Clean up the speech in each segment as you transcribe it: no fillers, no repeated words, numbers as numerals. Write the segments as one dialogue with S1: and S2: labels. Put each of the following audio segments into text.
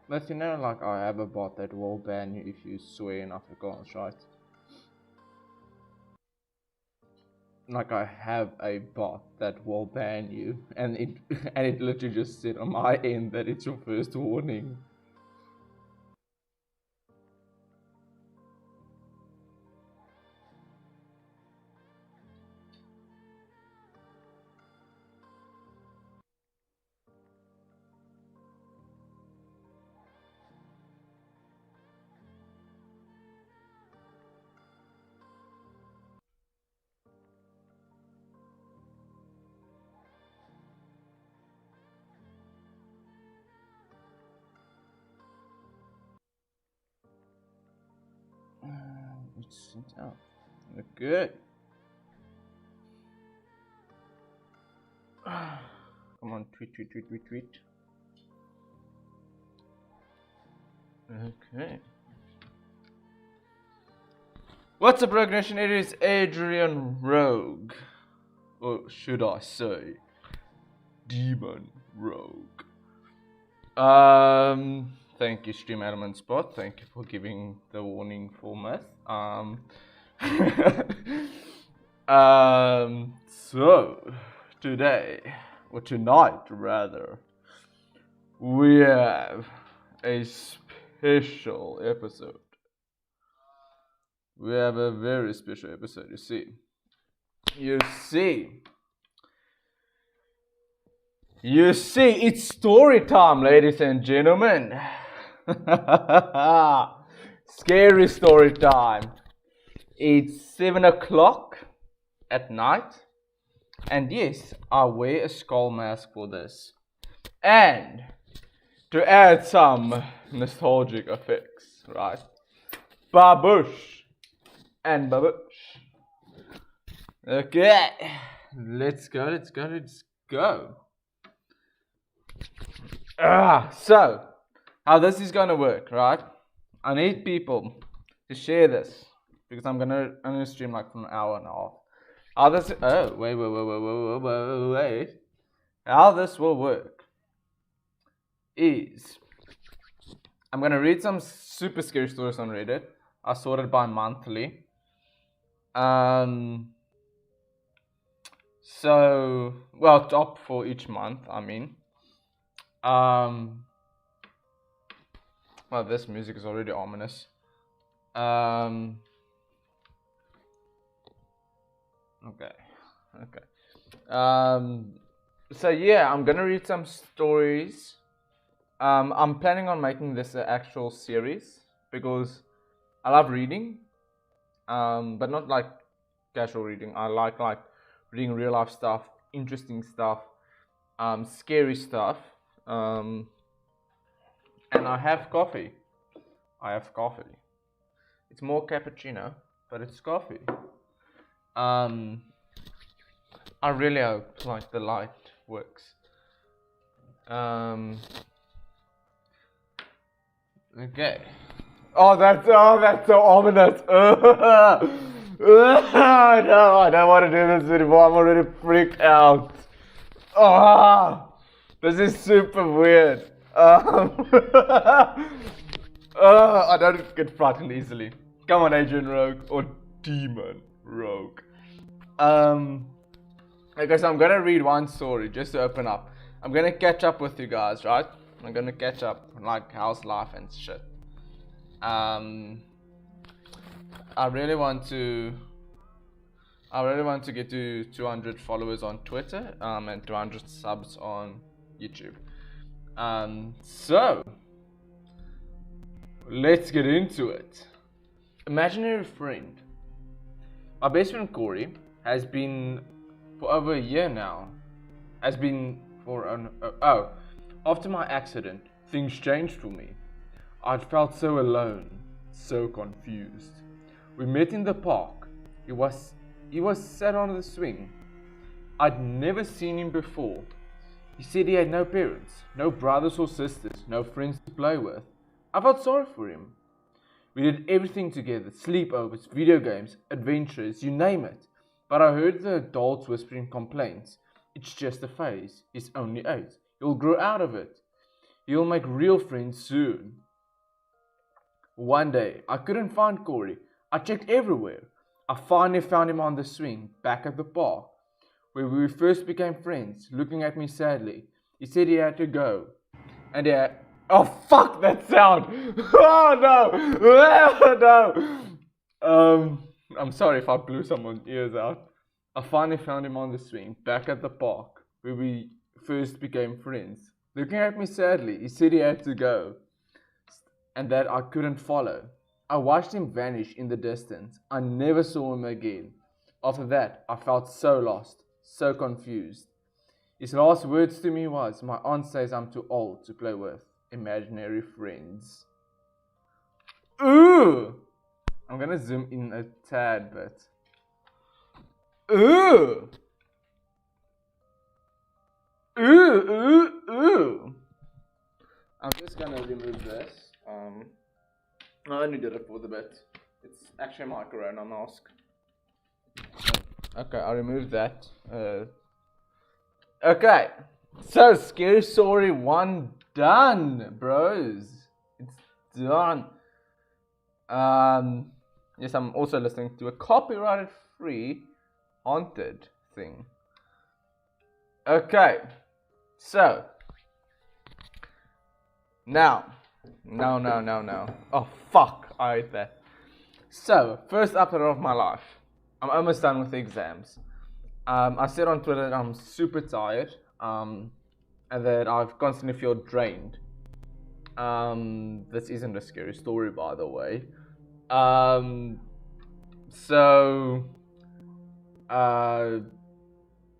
S1: But you know, like, I have a bot that will ban you if you swear in Afrikaans, right? Like, I have a bot that will ban you, and it and it literally just said on my end that it's your first warning. It's sent out. Good. Come on, tweet, tweet, tweet, tweet, tweet. Okay. What's up, Rogue Nation? It is Adrian Rogue. Or should I say, Demon Rogue. Thank you, Stream Element Spot. Thank you for giving the warning for myth. So today, or tonight rather, we have a special episode. We have a very special episode, you see. You see, it's story time, ladies and gentlemen. Scary story time. It's 7 o'clock at night. And yes, I wear a skull mask for this. And to add some nostalgic effects, right? Babush and Babush. Okay, let's go. So, how this is gonna work, right? I need people to share this because I'm gonna stream like for an hour and a half. How this? Oh, wait. How this will work is I'm gonna read some super scary stories on Reddit. I sorted by monthly. So, well, top for each month, I mean. Well, this music is already ominous. Okay. So yeah, I'm gonna read some stories. I'm planning on making this an actual series because I love reading. But not like casual reading. I like reading real life stuff, interesting stuff, scary stuff. And I have coffee. It's more cappuccino, but it's coffee. I really hope like the light works. Okay. Oh, that's so ominous. No, I don't want to do this anymore. I'm already freaked out. This is super weird. I don't get frightened easily. Come on, Agent Rogue or Demon Rogue. Okay, so I'm gonna read one story just to open up. I'm gonna catch up with you guys, right? I'm gonna catch up, like how's life and shit. I really want to get to 200 followers on Twitter, and 200 subs on YouTube. So let's get into it. Imaginary friend. My best friend Corey has been for over a year now. After my accident, things changed for me. I'd felt so alone, so confused. We met in the park. He was sat on the swing. I'd never seen him before. He said he had no parents, no brothers or sisters, no friends to play with. I felt sorry for him. We did everything together, sleepovers, video games, adventures, you name it. But I heard the adults whispering complaints. It's just a phase. He's only 8. He'll grow out of it. He'll make real friends soon. One day, I couldn't find Corey. I checked everywhere. I finally found him on the swing, back at the park, where we first became friends, looking at me sadly. He said he had to go. And he had... Oh, fuck that sound! Oh, no! Oh, no! I'm sorry if I blew someone's ears out. I finally found him on the swing, back at the park, where we first became friends. Looking at me sadly, he said he had to go, and that I couldn't follow. I watched him vanish in the distance. I never saw him again. After that, I felt so lost, so confused. His last words to me was, my aunt says I'm too old to play with imaginary friends. Ooh! I'm gonna zoom in a tad bit. Ooh! Ooh! I'm just gonna remove this. I only did it for the bit. It's actually my corona mask. Okay, I removed that. Okay, so Scary Story 1 done, bros. It's done. Yes, I'm also listening to a copyrighted free haunted thing. Okay, so now. No. Oh, fuck, I hate that. So, first update of my life. I'm almost done with the exams. I said on Twitter that I'm super tired, and that I constantly feel drained. This isn't a scary story, by the way.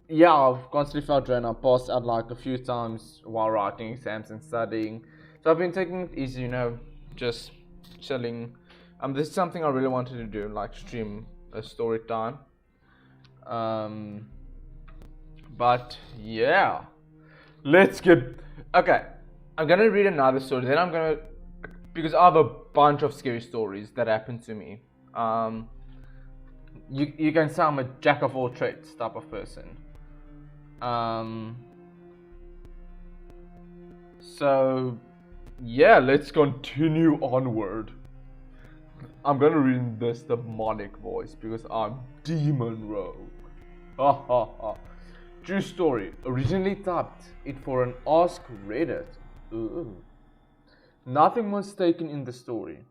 S1: Yeah, I've constantly felt drained. I passed out like a few times while writing exams and studying. So I've been taking it easy, just chilling. This is something I really wanted to do, like stream a story time. But yeah, let's get... Okay, I'm gonna read another story, then because I have a bunch of scary stories that happened to me. You can say I'm a jack of all trades type of person. So yeah, let's continue onward. I'm gonna read in this demonic voice because I'm Demon Rogue. Ha ha ha. True story. Originally typed it for an Ask Reddit. Ooh. Nothing was taken in the story.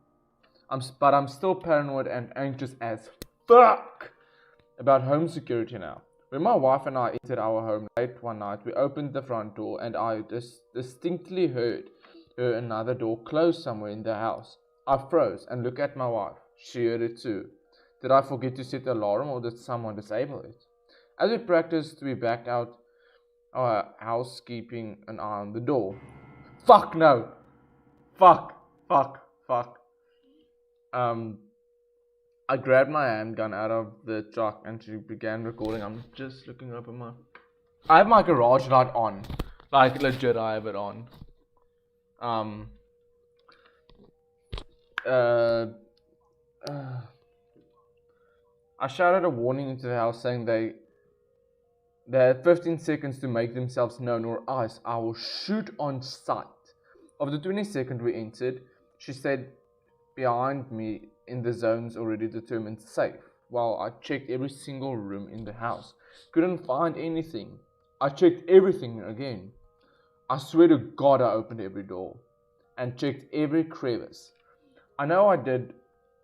S1: But I'm still paranoid and anxious as fuck about home security now. When my wife and I entered our home late one night, we opened the front door and I distinctly heard another door close somewhere in the house. I froze and looked at my wife. She heard it too. Did I forget to set the alarm or did someone disable it? As we practiced, we backed out our house, keeping an eye on the door. Fuck no! Fuck. I grabbed my handgun out of the truck and she began recording. I'm just looking up at I have my garage light on. Like legit, I have it on. I shouted a warning into the house saying they had 15 seconds to make themselves known or else I will shoot on sight. Of the 22nd we entered, she stayed behind me in the zones already determined safe, while I checked every single room in the house. Couldn't find anything. I checked everything again. I swear to God I opened every door and checked every crevice. I know I did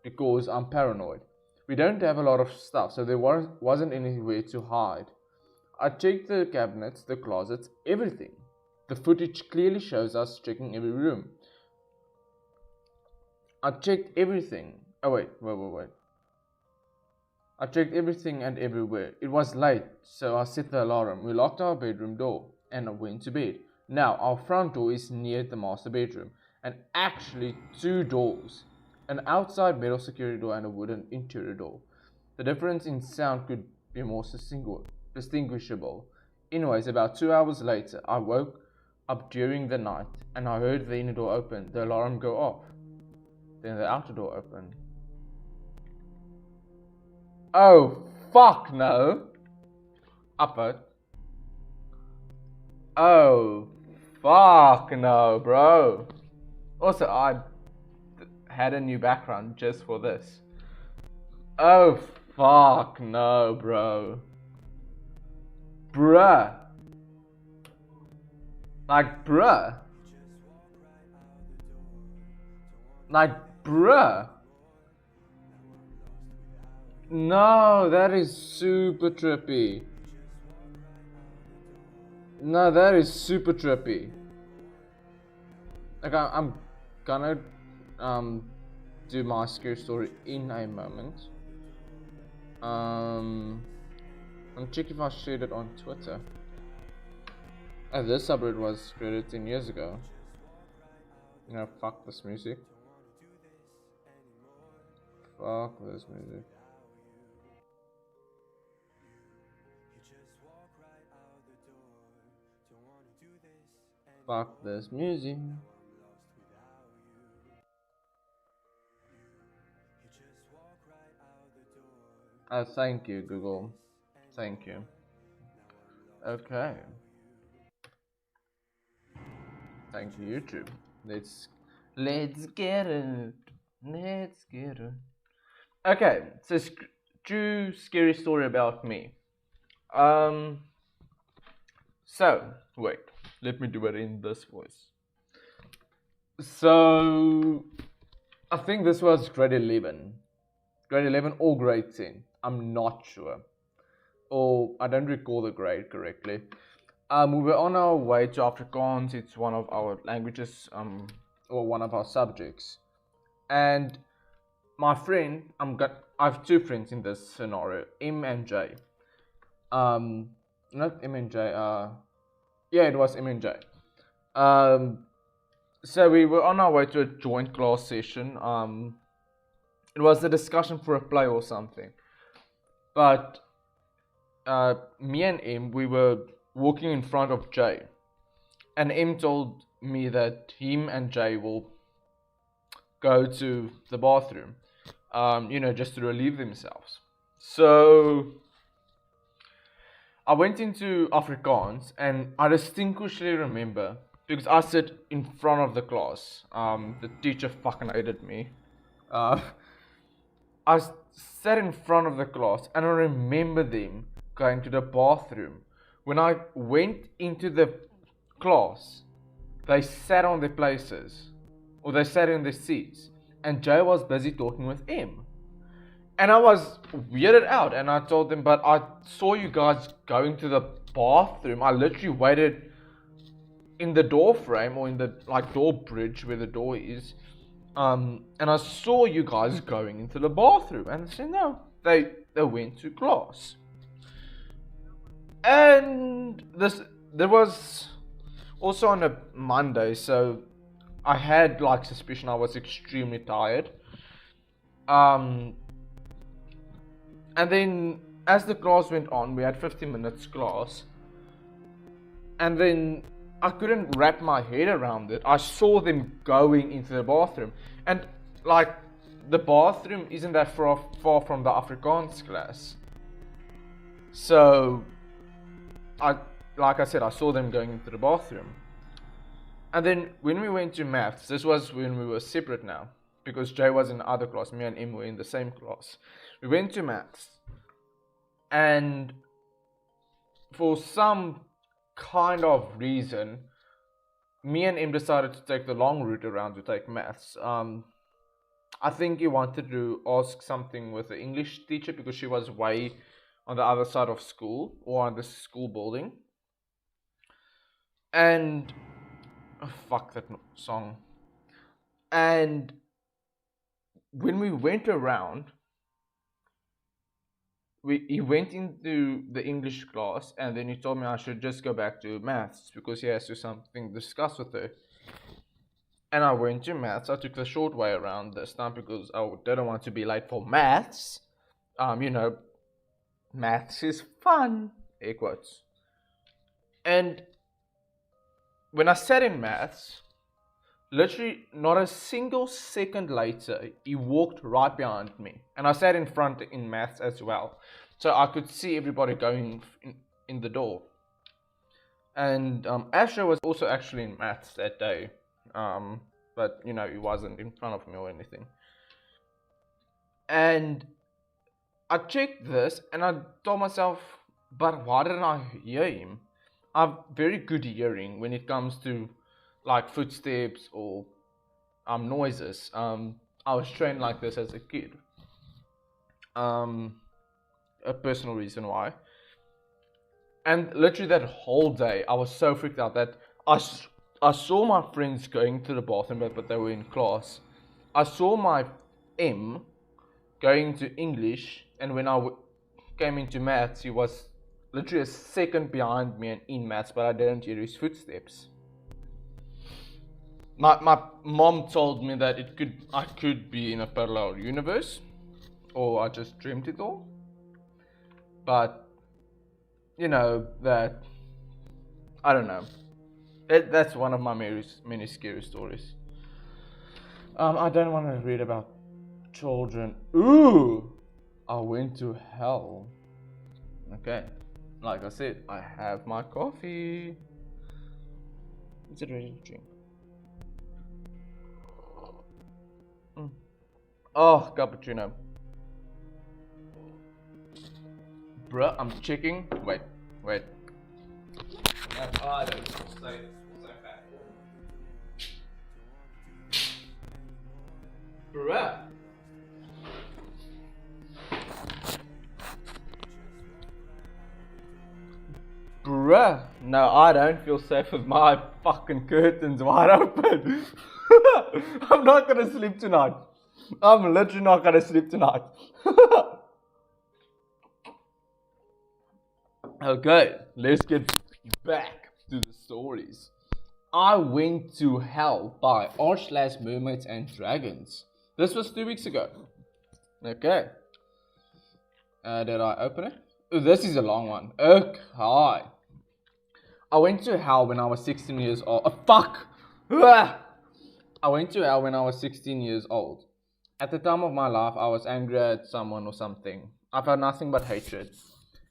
S1: because I'm paranoid. We don't have a lot of stuff, so there wasn't anywhere to hide. I checked the cabinets, the closets, everything. The footage clearly shows us checking every room. I checked everything. Oh wait. I checked everything and everywhere. It was late, so I set the alarm. We locked our bedroom door and went to bed. Now, our front door is near the master bedroom, and actually 2 doors. An outside metal security door and a wooden interior door. The difference in sound could be more distinguishable. Anyways, about 2 hours later, I woke up during the night and I heard the inner door open, the alarm go off. Then the outer door opened. Oh, fuck no. Up it. Oh, fuck no, bro. Also, I had a new background just for this. Oh, fuck no, bro. Bruh. Like, bruh. Like, bruh. No, that is super trippy. No, that is super trippy. Like, I'm gonna do my scary story in a moment. I'm checking if I shared it on Twitter. This subreddit was created 10 years ago. You know, fuck this music. Fuck this music. Fuck this music. Thank you, Google. Thank you. Okay. Thank you, YouTube. Let's get it. Let's get it. Okay, so true scary story about me. So wait, let me do it in this voice. So I think this was grade 11 or grade 10. I'm not sure, or I don't recall the grade correctly. We were on our way to Afrikaans. It's one of our languages, or one of our subjects. And my friend, I have two friends in this scenario, M and J. Not M and J. Yeah, it was M and J. So we were on our way to a joint class session. It was a discussion for a play or something. But me and M, we were walking in front of Jay, and M told me that him and Jay will go to the bathroom, just to relieve themselves. So I went into Afrikaans, and I distinctly remember, because I sat in front of the class. The teacher fucking hated me. I sat in front of the class, and I remember them going to the bathroom. When I went into the class, they sat on their places, or they sat in their seats, and Jay was busy talking with M. And I was weirded out, and I told them, but I saw you guys going to the bathroom. I literally waited in the door frame, or in the door bridge where the door is, and I saw you guys going into the bathroom. And they said no, they went to class. And there was also on a Monday, so I had suspicion. I was extremely tired. And then as the class went on, we had 15 minutes class, and then I couldn't wrap my head around it. I saw them going into the bathroom, and the bathroom isn't that far from the Afrikaans class. So like I said, I saw them going into the bathroom. And then when we went to maths, this was when we were separate now, because Jay was in the other class, me and Em were in the same class. We went to maths, and for some kind of reason, me and Em decided to take the long route around to take maths. I think he wanted to ask something with the English teacher, because she was way on the other side of school, or on the school building. And fuck that song. And when we went around, he went into the English class, and then he told me I should just go back to maths because he has to something discuss with her. And I went to maths. I took the short way around this time because I didn't want to be late for maths. Maths is fun, air quotes. And when I sat in maths, literally not a single second later, he walked right behind me. And I sat in front in maths as well, so I could see everybody going in the door. And Asher was also actually in maths that day, but he wasn't in front of me or anything. And I checked this and I told myself, but why didn't I hear him? I have very good hearing when it comes to like footsteps or noises. I was trained like this as a kid. A personal reason why. And literally that whole day, I was so freaked out that I saw my friends going to the bathroom, but they were in class. I saw my M going to English, and when I came into maths, he was literally a second behind me and in maths, but I didn't hear his footsteps. My mom told me that I could be in a parallel universe, or I just dreamed it all. But that I don't know. That's one of my many scary stories. I don't want to read about children. Ooh, I went to hell. Okay, like I said, I have my coffee. Is it ready to drink? Oh, cappuccino. Bruh, I'm checking. Wait. I don't say so fast. Bruh. Bruh. No, I don't feel safe with my fucking curtains wide open. I'm not gonna sleep tonight. I'm literally not gonna sleep tonight. Okay, let's get back to the stories. I Went to Hell by r/Mermaids and Dragons. This was 2 weeks ago. Okay. Did I open it? Oh, this is a long one. Okay. I went to hell when I was 16 years old. Fuck! I went to hell when I was 16 years old. At the time of my life, I was angry at someone or something. I felt nothing but hatred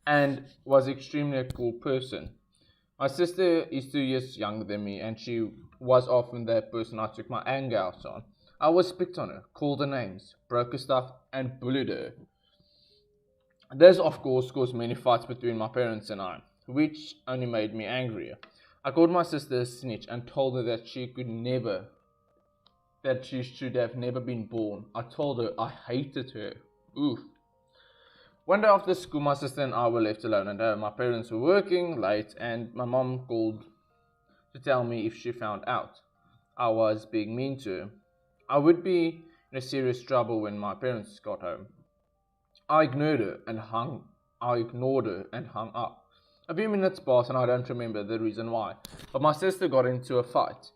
S1: and was extremely a cool person. My sister is 2 years younger than me, and she was often the person I took my anger out on. I always picked on her, called her names, broke her stuff, and bullied her. This, of course, caused many fights between my parents and I, which only made me angrier. I called my sister a snitch and told her that she should have never been born. I told her I hated her. Oof. One day after school, my sister and I were left alone at home. My parents were working late, and my mom called to tell me if she found out I was being mean to her, I would be in serious trouble when my parents got home. I ignored her and hung up. A few minutes passed, and I don't remember the reason why. But my sister got into a fight,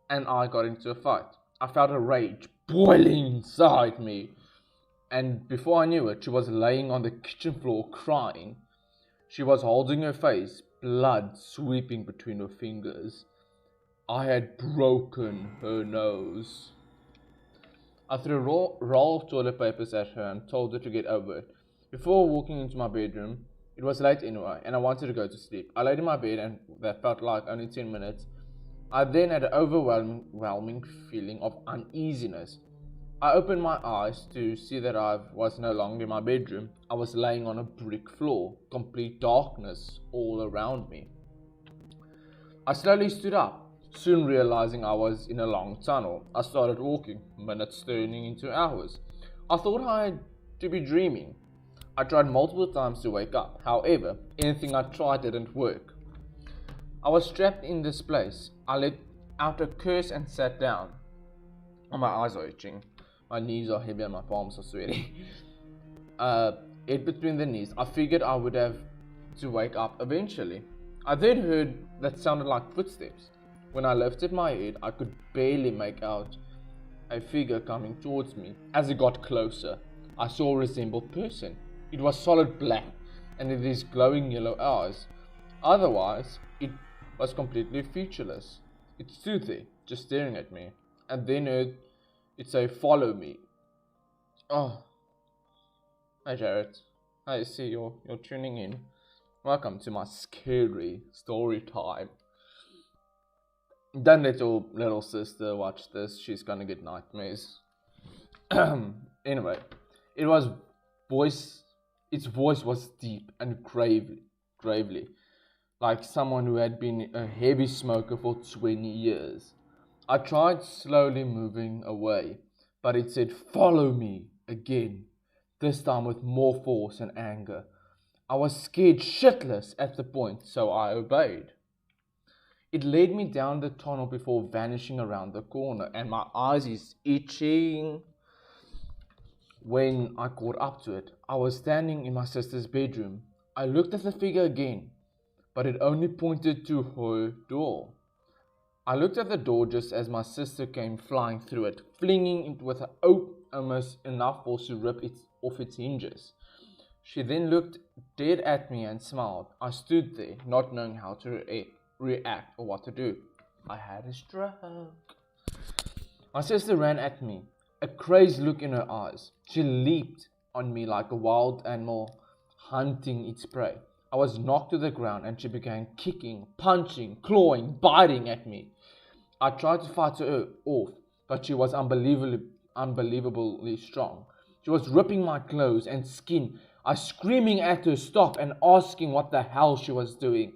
S1: and I got into a fight. I felt a rage boiling inside me. And before I knew it, she was laying on the kitchen floor crying. She was holding her face, blood sweeping between her fingers. I had broken her nose. I threw a roll of toilet papers at her and told her to get over it. Before walking into my bedroom, it was late anyway, and I wanted to go to sleep. I laid in my bed, and that felt like only 10 minutes. I then had an overwhelming feeling of uneasiness. I opened my eyes to see that I was no longer in my bedroom. I was laying on a brick floor, complete darkness all around me. I slowly stood up, soon realizing I was in a long tunnel. I started walking, minutes turning into hours. I thought I had to be dreaming. I tried multiple times to wake up. However, anything I tried didn't work. I was trapped in this place. I let out a curse and sat down. My eyes are itching. My knees are heavy and my palms are sweaty. Head between the knees. I figured I would have to wake up eventually. I then heard that sounded like footsteps. When I lifted my head, I could barely make out a figure coming towards me. As it got closer, I saw a resembled person. It was solid black and with these glowing yellow eyes. Otherwise, it was completely featureless. It stood there, just staring at me, and then heard it say, "Follow me." Oh, hi Jared. I see you're tuning in. Welcome to my scary story time. Don't let your little sister watch this, she's gonna get nightmares. Anyway, it was voice its voice was deep and gravely, like someone who had been a heavy smoker for 20 years. I tried slowly moving away, but it said, "Follow me," again, this time with more force and anger. I was scared shitless at the point, so I obeyed. It led me down the tunnel before vanishing around the corner, and my eyes is itching. When I caught up to it, I was standing in my sister's bedroom. I looked at the figure again, but it only pointed to her door. I looked at the door just as my sister came flying through it, flinging it with almost enough force to rip it off its hinges. She then looked dead at me and smiled. I stood there, not knowing how to react or what to do. I had a stroke. My sister ran at me, a crazed look in her eyes. She leaped on me like a wild animal hunting its prey. I was knocked to the ground and she began kicking, punching, clawing, biting at me. I tried to fight her off, but she was unbelievably strong. She was ripping my clothes and skin. I screaming at her stop and asking what the hell she was doing.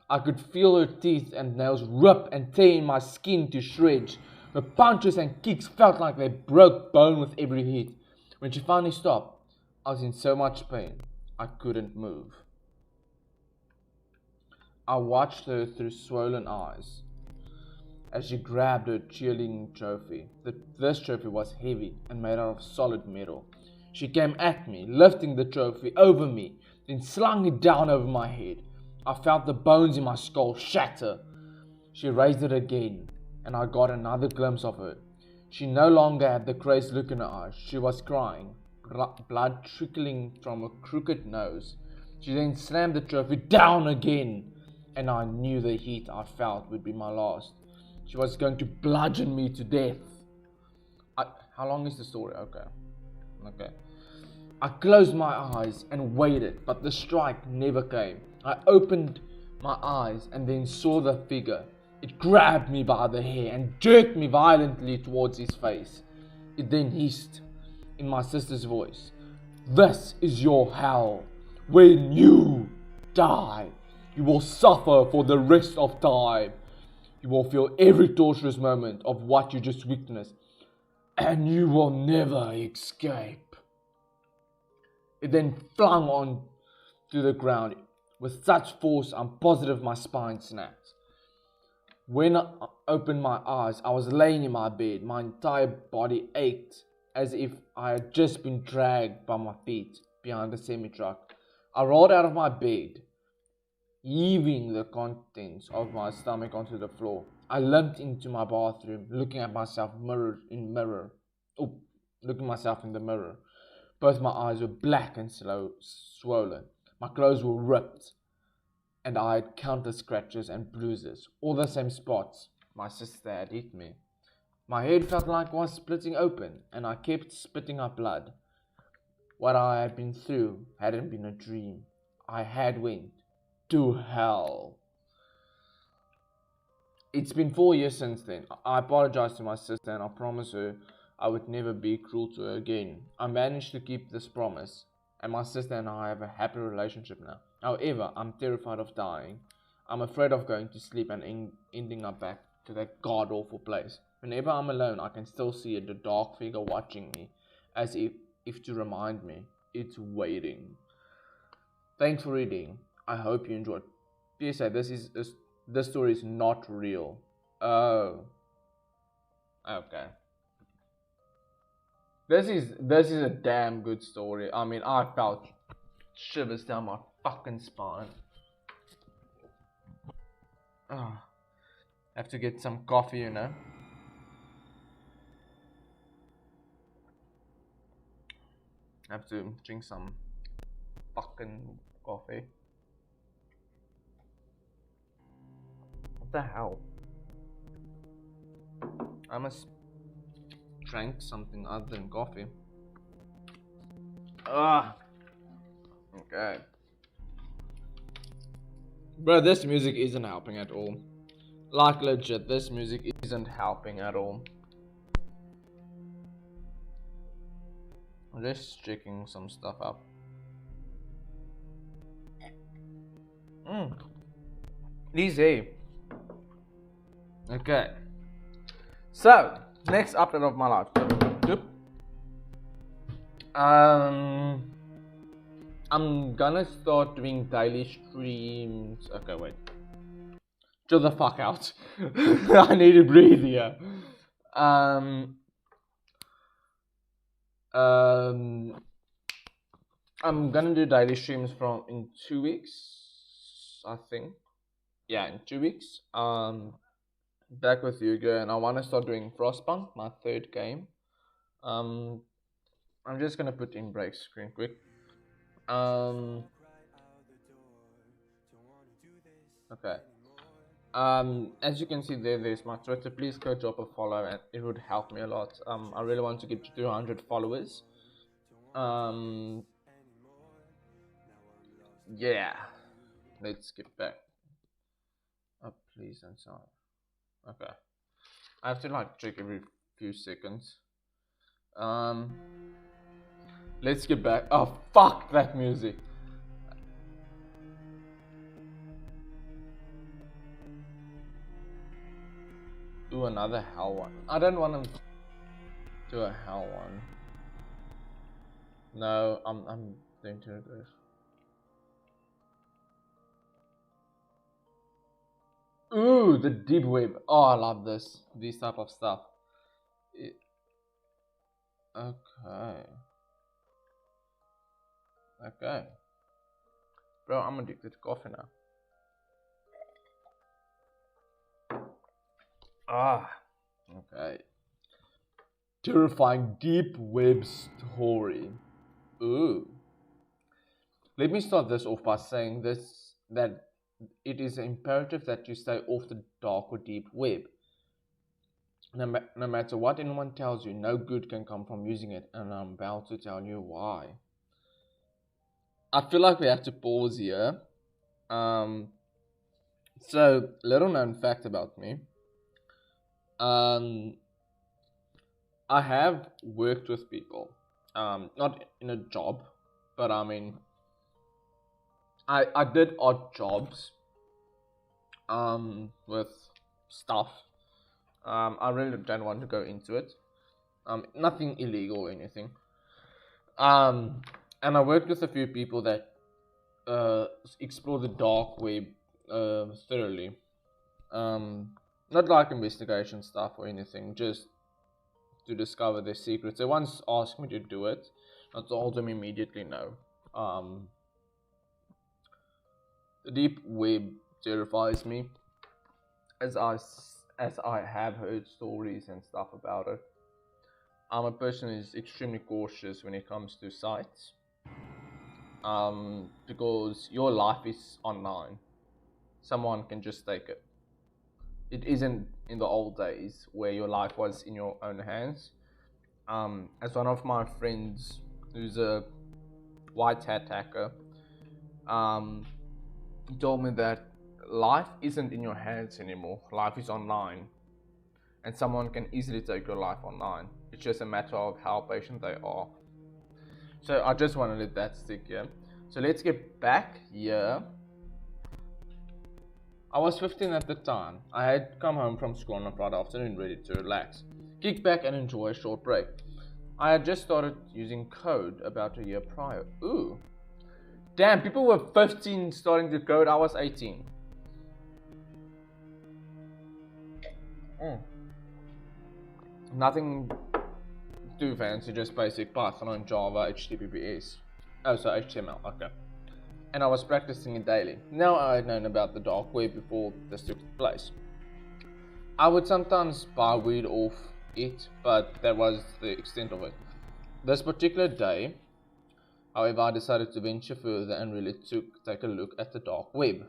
S1: I could feel her teeth and nails rip and tear my skin to shreds. Her punches and kicks felt like they broke bone with every hit. When she finally stopped, I was in so much pain, I couldn't move. I watched her through swollen eyes as she grabbed her cheerleading trophy. This trophy was heavy and made out of solid metal. She came at me, lifting the trophy over me, then slung it down over my head. I felt the bones in my skull shatter. She raised it again, and I got another glimpse of her. She no longer had the crazed look in her eyes. She was crying, blood trickling from her crooked nose. She then slammed the trophy down again, and I knew the heat I felt would be my last. She was going to bludgeon me to death. How long is the story? Okay. I closed my eyes and waited, but the strike never came. I opened my eyes and then saw the figure. It grabbed me by the hair and jerked me violently towards his face. It then hissed in my sister's voice, "This is your hell. When you die, you will suffer for the rest of time. You will feel every torturous moment of what you just witnessed, and you will never escape." It then flung on to the ground with such force I'm positive my spine snapped. When I opened my eyes, I was laying in my bed. My entire body ached as if I had just been dragged by my feet behind a semi-truck. I rolled out of my bed, heaving the contents of my stomach onto the floor. I limped into my bathroom, looking myself in the mirror. Both my eyes were black and swollen. My clothes were ripped, and I had countless scratches and bruises, all the same spots my sister had hit me. My head felt like it was splitting open, and I kept spitting up blood. What I had been through hadn't been a dream. I had went to hell. It's been 4 years since then. I apologized to my sister and I promised her I would never be cruel to her again. I managed to keep this promise, and my sister and I have a happy relationship now. However, I'm terrified of dying. I'm afraid of going to sleep and ending up back to that god-awful place. Whenever I'm alone, I can still see the dark figure watching me, as if to remind me it's waiting. Thanks for reading. I hope you enjoyed. PSA, this story is not real. Oh. Okay. This is a damn good story. I mean, I felt shivers down my fucking spine. Have to get some coffee, you know. Have to drink some fucking coffee. What the hell? I must drink something other than coffee. Okay. Bro, this music isn't helping at all. Like legit, this music isn't helping at all. I'm just checking some stuff up. Easy. Okay. So, next update of my life. Yep. I'm gonna start doing daily streams. Okay, wait. Chill the fuck out. I need to breathe here. I'm gonna do daily streams from in 2 weeks, I think. Yeah, in 2 weeks. Back with you again. And I want to start doing Frostpunk, my third game. I'm just gonna put in break screen quick. Okay. As you can see there's my Twitter. Please go drop a follow, and it would help me a lot. I really want to get to 200 followers. Yeah. Let's get back. Oh, please don't sign. Okay. I have to like check every few seconds. Let's get back. Oh, fuck that music. Do another hell one. I don't want to do a hell one. No, I'm going to do this. Ooh, the deep web. Oh, I love these type of stuff. Okay. Okay. Bro, I'm addicted to coffee now. Okay. Terrifying deep web story. Ooh. Let me start this off by saying that it is imperative that you stay off the dark or deep web. No matter what anyone tells you, no good can come from using it, and I'm about to tell you why. I feel like we have to pause here. So, little known fact about me. I have worked with people, not in a job, but I mean, I did odd jobs, with stuff. I really don't want to go into it. Nothing illegal or anything. And I worked with a few people that explore the dark web thoroughly. Not like investigation stuff or anything, just to discover their secrets. They once asked me to do it. I told them immediately no. The deep web terrifies me, as I have heard stories and stuff about it. I'm a person who is extremely cautious when it comes to sites, because your life is online. Someone can just take it. It isn't in the old days where your life was in your own hands. As one of my friends who's a white hat hacker, he told me that life isn't in your hands anymore. Life is online, and someone can easily take your life online. It's just a matter of how patient they are. So I just want to let that stick here. So let's get back here. I was 15 at the time. I had come home from school on a Friday afternoon ready to relax, kick back and enjoy a short break. I had just started using code about a year prior. Ooh. Damn, people were 15 starting to code. I was 18. Nothing too fancy, just basic Python and Java, HTTPS. Oh, so HTML, okay. And I was practicing it daily. Now I had known about the dark web before this took place. I would sometimes buy weed off it, but that was the extent of it. This particular day, however, I decided to venture further and really take a look at the dark web.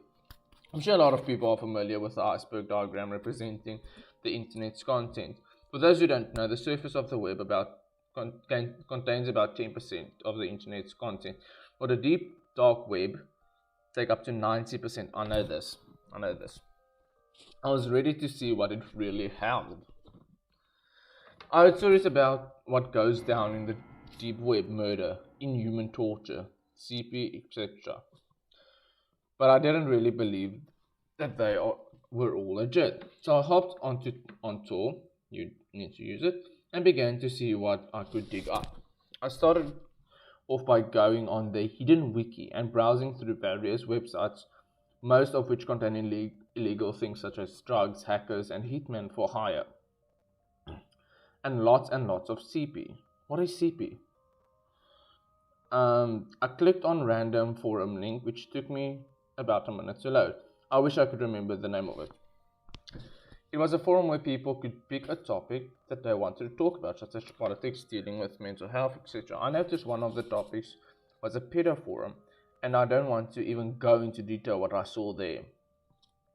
S1: I'm sure a lot of people are familiar with the iceberg diagram representing the internet's content. For those who don't know, the surface of the web contains about 10% of the internet's content. For the deep dark web, take up to 90%. I know this. I was ready to see what it really held. I heard stories about what goes down in the deep web: murder, inhuman torture, CP, etc. But I didn't really believe that were all legit. So I hopped on Tor, you need to use it, and began to see what I could dig up. I started off by going on the hidden wiki and browsing through various websites, most of which contain illegal things such as drugs, hackers, and hitmen for hire. And lots of CP. What is CP? I clicked on random forum link, which took me about a minute to load. I wish I could remember the name of it. It was a forum where people could pick a topic that they wanted to talk about, such as politics, dealing with mental health, etc. I noticed one of the topics was a pedo forum, and I don't want to even go into detail what I saw there.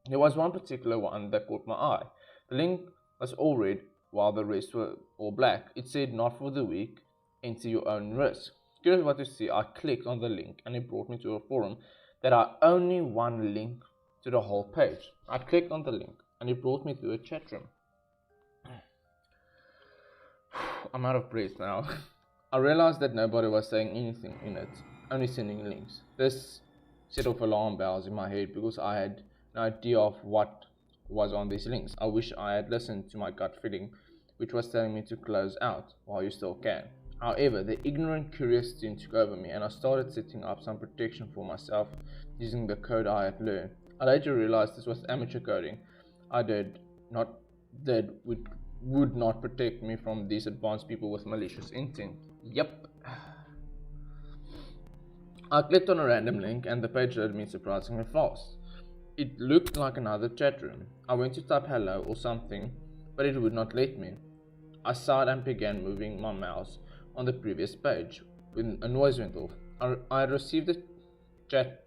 S1: There was one particular one that caught my eye. The link was all red, while the rest were all black. It said, "Not for the weak, enter your own risk." Curious what to see, I clicked on the link, and it brought me to a forum that had only one link to the whole page. I clicked on the link, and it brought me to a chat room. I'm out of breath now. I realized that nobody was saying anything in it, only sending links. This set off alarm bells in my head because I had no idea of what was on these links. I wish I had listened to my gut feeling, which was telling me to close out while you still can. However, the ignorant curiosity took over me, and I started setting up some protection for myself using the code I had learned. I later realized this was amateur coding would not protect me from these advanced people with malicious intent. Yep. I clicked on a random link and the page loaded me surprisingly fast. It looked like another chat room. I went to type hello or something, but it would not let me. I sighed and began moving my mouse on the previous page when a noise went off. I received a chat.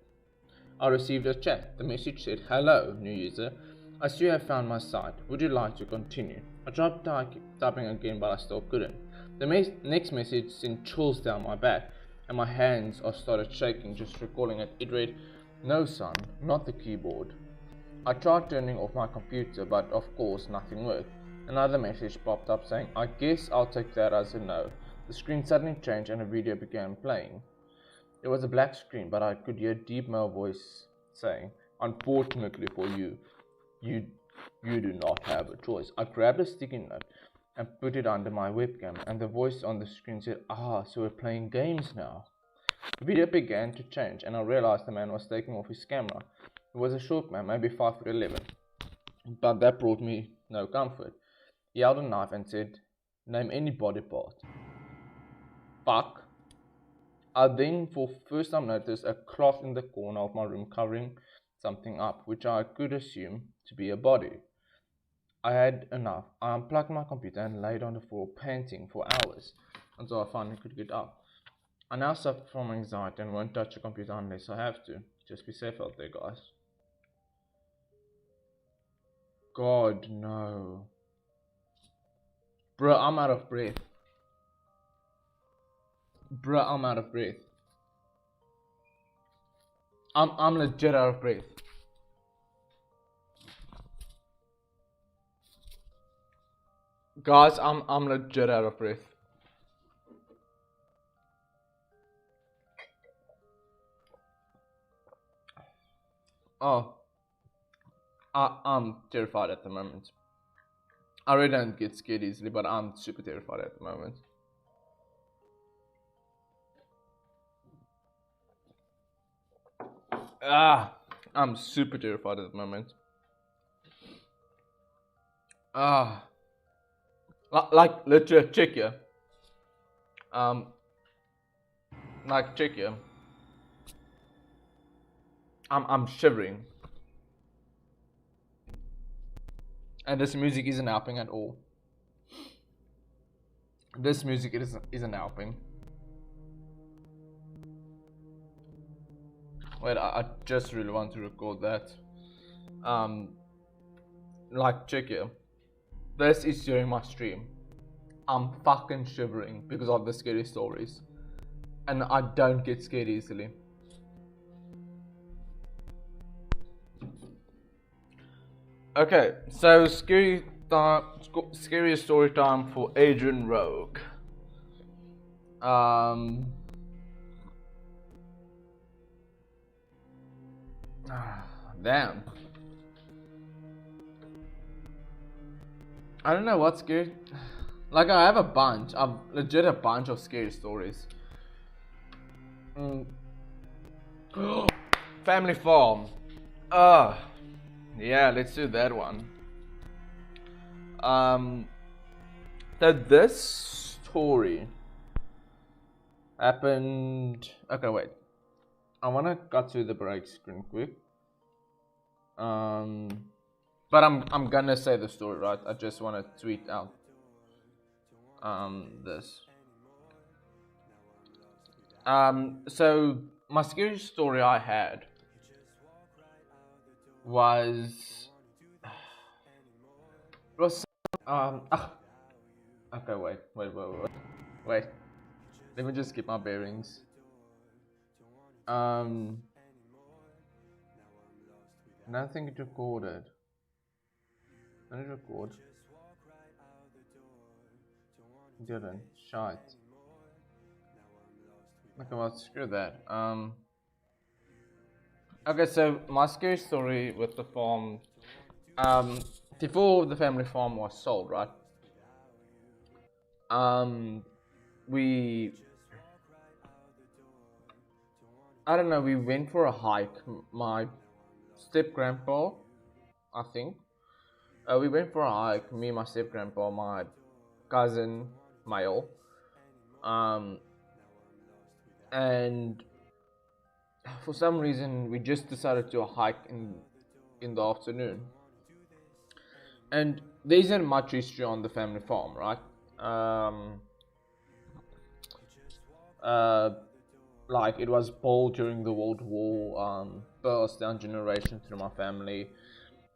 S1: The message said, "Hello, new user. I see you have found my site. Would you like to continue?" I tried typing again, but I still couldn't. The next message sent chills down my back, and my hands started shaking just recalling it. It read, "No, son, not the keyboard." I tried turning off my computer, but of course nothing worked. Another message popped up saying, "I guess I'll take that as a no." The screen suddenly changed and a video began playing. It was a black screen, but I could hear a deep male voice saying, "Unfortunately for you, you do not have a choice." I grabbed a sticky note and put it under my webcam, and the voice on the screen said, "So we're playing games now." The video began to change, and I realized the man was taking off his camera. He was a short man, maybe 5'11", but that brought me no comfort. He held a knife and said, "Name any body part." Fuck. I then for first time noticed a cloth in the corner of my room covering something up, which I could assume to be a body. I had enough. I unplugged my computer and laid on the floor panting for hours until I finally could get up. I now suffer from anxiety and won't touch a computer unless I have to. Just be safe out there, guys. God, no. Bruh, I'm out of breath. I'm legit out of breath. Guys, I'm legit out of breath. Oh, I'm terrified at the moment. I really don't get scared easily, but I'm super terrified at the moment. I'm super terrified at the moment. Like literally, check here. Like check here. I'm shivering, and this music isn't helping at all. This music isn't helping. Wait, I just really want to record that. Like check here. This is during my stream. I'm fucking shivering because of the scary stories, and I don't get scared easily.
S2: Okay, so scary story time for Adrian Rogue. Um, Damn. I don't know what's scary. Like I have a bunch. I've legit a bunch of scary stories. Mm. Family Farm. Yeah, let's do that one. Um, that this story happened. Okay, wait. I wanna cut to the break screen quick. But I'm gonna say the story, right? I just wanna tweet out this. So my scary story I had was okay, wait. Let me just get my bearings. Nothing it recorded. Did it record? Didn't. Shite. Okay, well, screw that. Okay, so my scary story with the farm, before the family farm was sold, right? We, I don't know, we went for a hike. My step grandpa, I think. We went for a hike, me, my step grandpa, my cousin, male. And for some reason, we just decided to hike in the afternoon. And there isn't much history on the family farm, right? Like it was built during the World War, passed down generation through my family.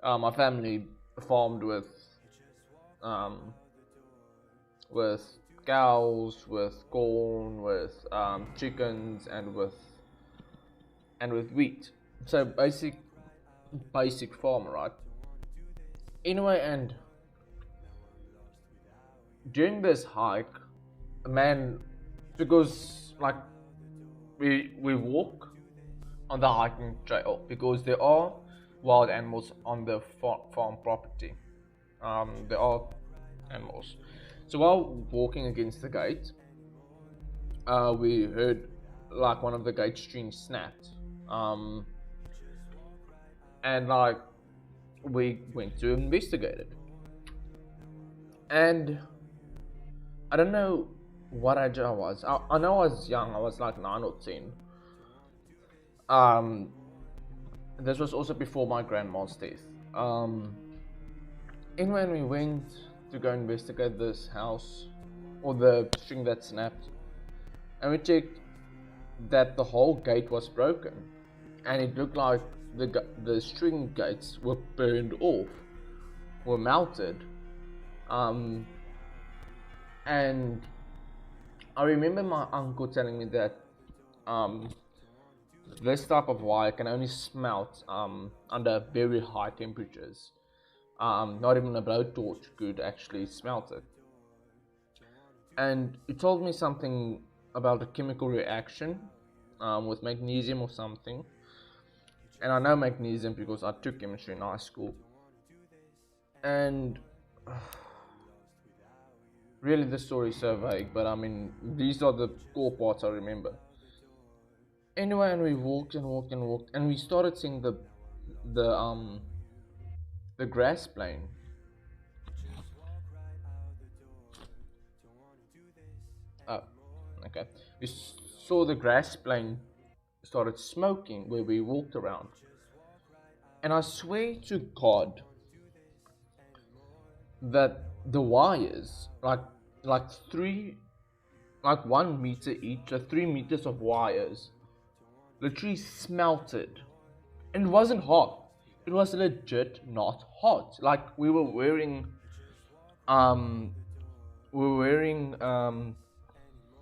S2: My family farmed with cows, with corn, with chickens, and with wheat. So basic farm, right? Anyway, and during this hike, man, because like we walk on the hiking trail because there are wild animals on the farm property. There are animals. So while walking against the gate, we heard like one of the gate strings snapped. And like we went to investigate it. And I don't know what age I was. I know I was young. I was like 9 or 10. This was also before my grandma's death. And when we went to go investigate this house, or the string that snapped, and we checked that the whole gate was broken, and it looked like the string gates were burned off, were melted. And I remember my uncle telling me that this type of wire can only smelt under very high temperatures. Not even a blowtorch could actually smelt it. And he told me something about a chemical reaction with magnesium or something. And I know magnesium because I took chemistry in high school. And really the story is so vague, but I mean, these are the core parts I remember. Anyway, and we walked and walked and walked, and we started seeing the grass plane. Oh, okay. We saw the grass plane started smoking where we walked around, and I swear to God that the wires, like 1 meter each, or 3 meters of wires, literally smelted, and it wasn't hot. It was legit not hot. Like we were wearing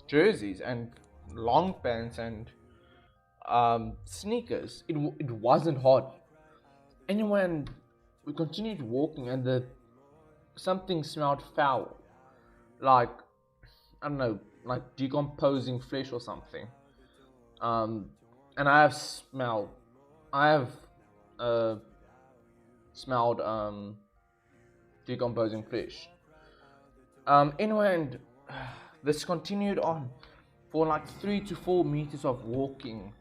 S2: jerseys and long pants and sneakers. It wasn't hot. Anyone, we continued walking, and something smelled foul, like, I don't know, like decomposing flesh or something. And I have smelled decomposing flesh. Anyway, and this continued on for like 3 to 4 meters of walking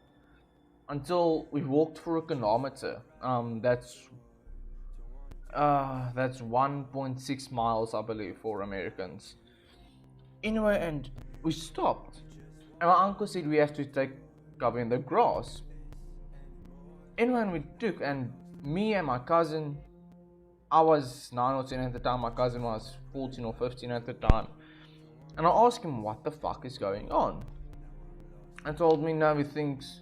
S2: until we walked for a kilometer. That's 1.6 miles, I believe, for Americans. Anyway, and we stopped, and my uncle said we have to take cover in the grass. Anyway, and we took, and me and my cousin, I was 9 or 10 at the time, my cousin was 14 or 15 at the time, and I asked him what the fuck is going on. And told me no, he thinks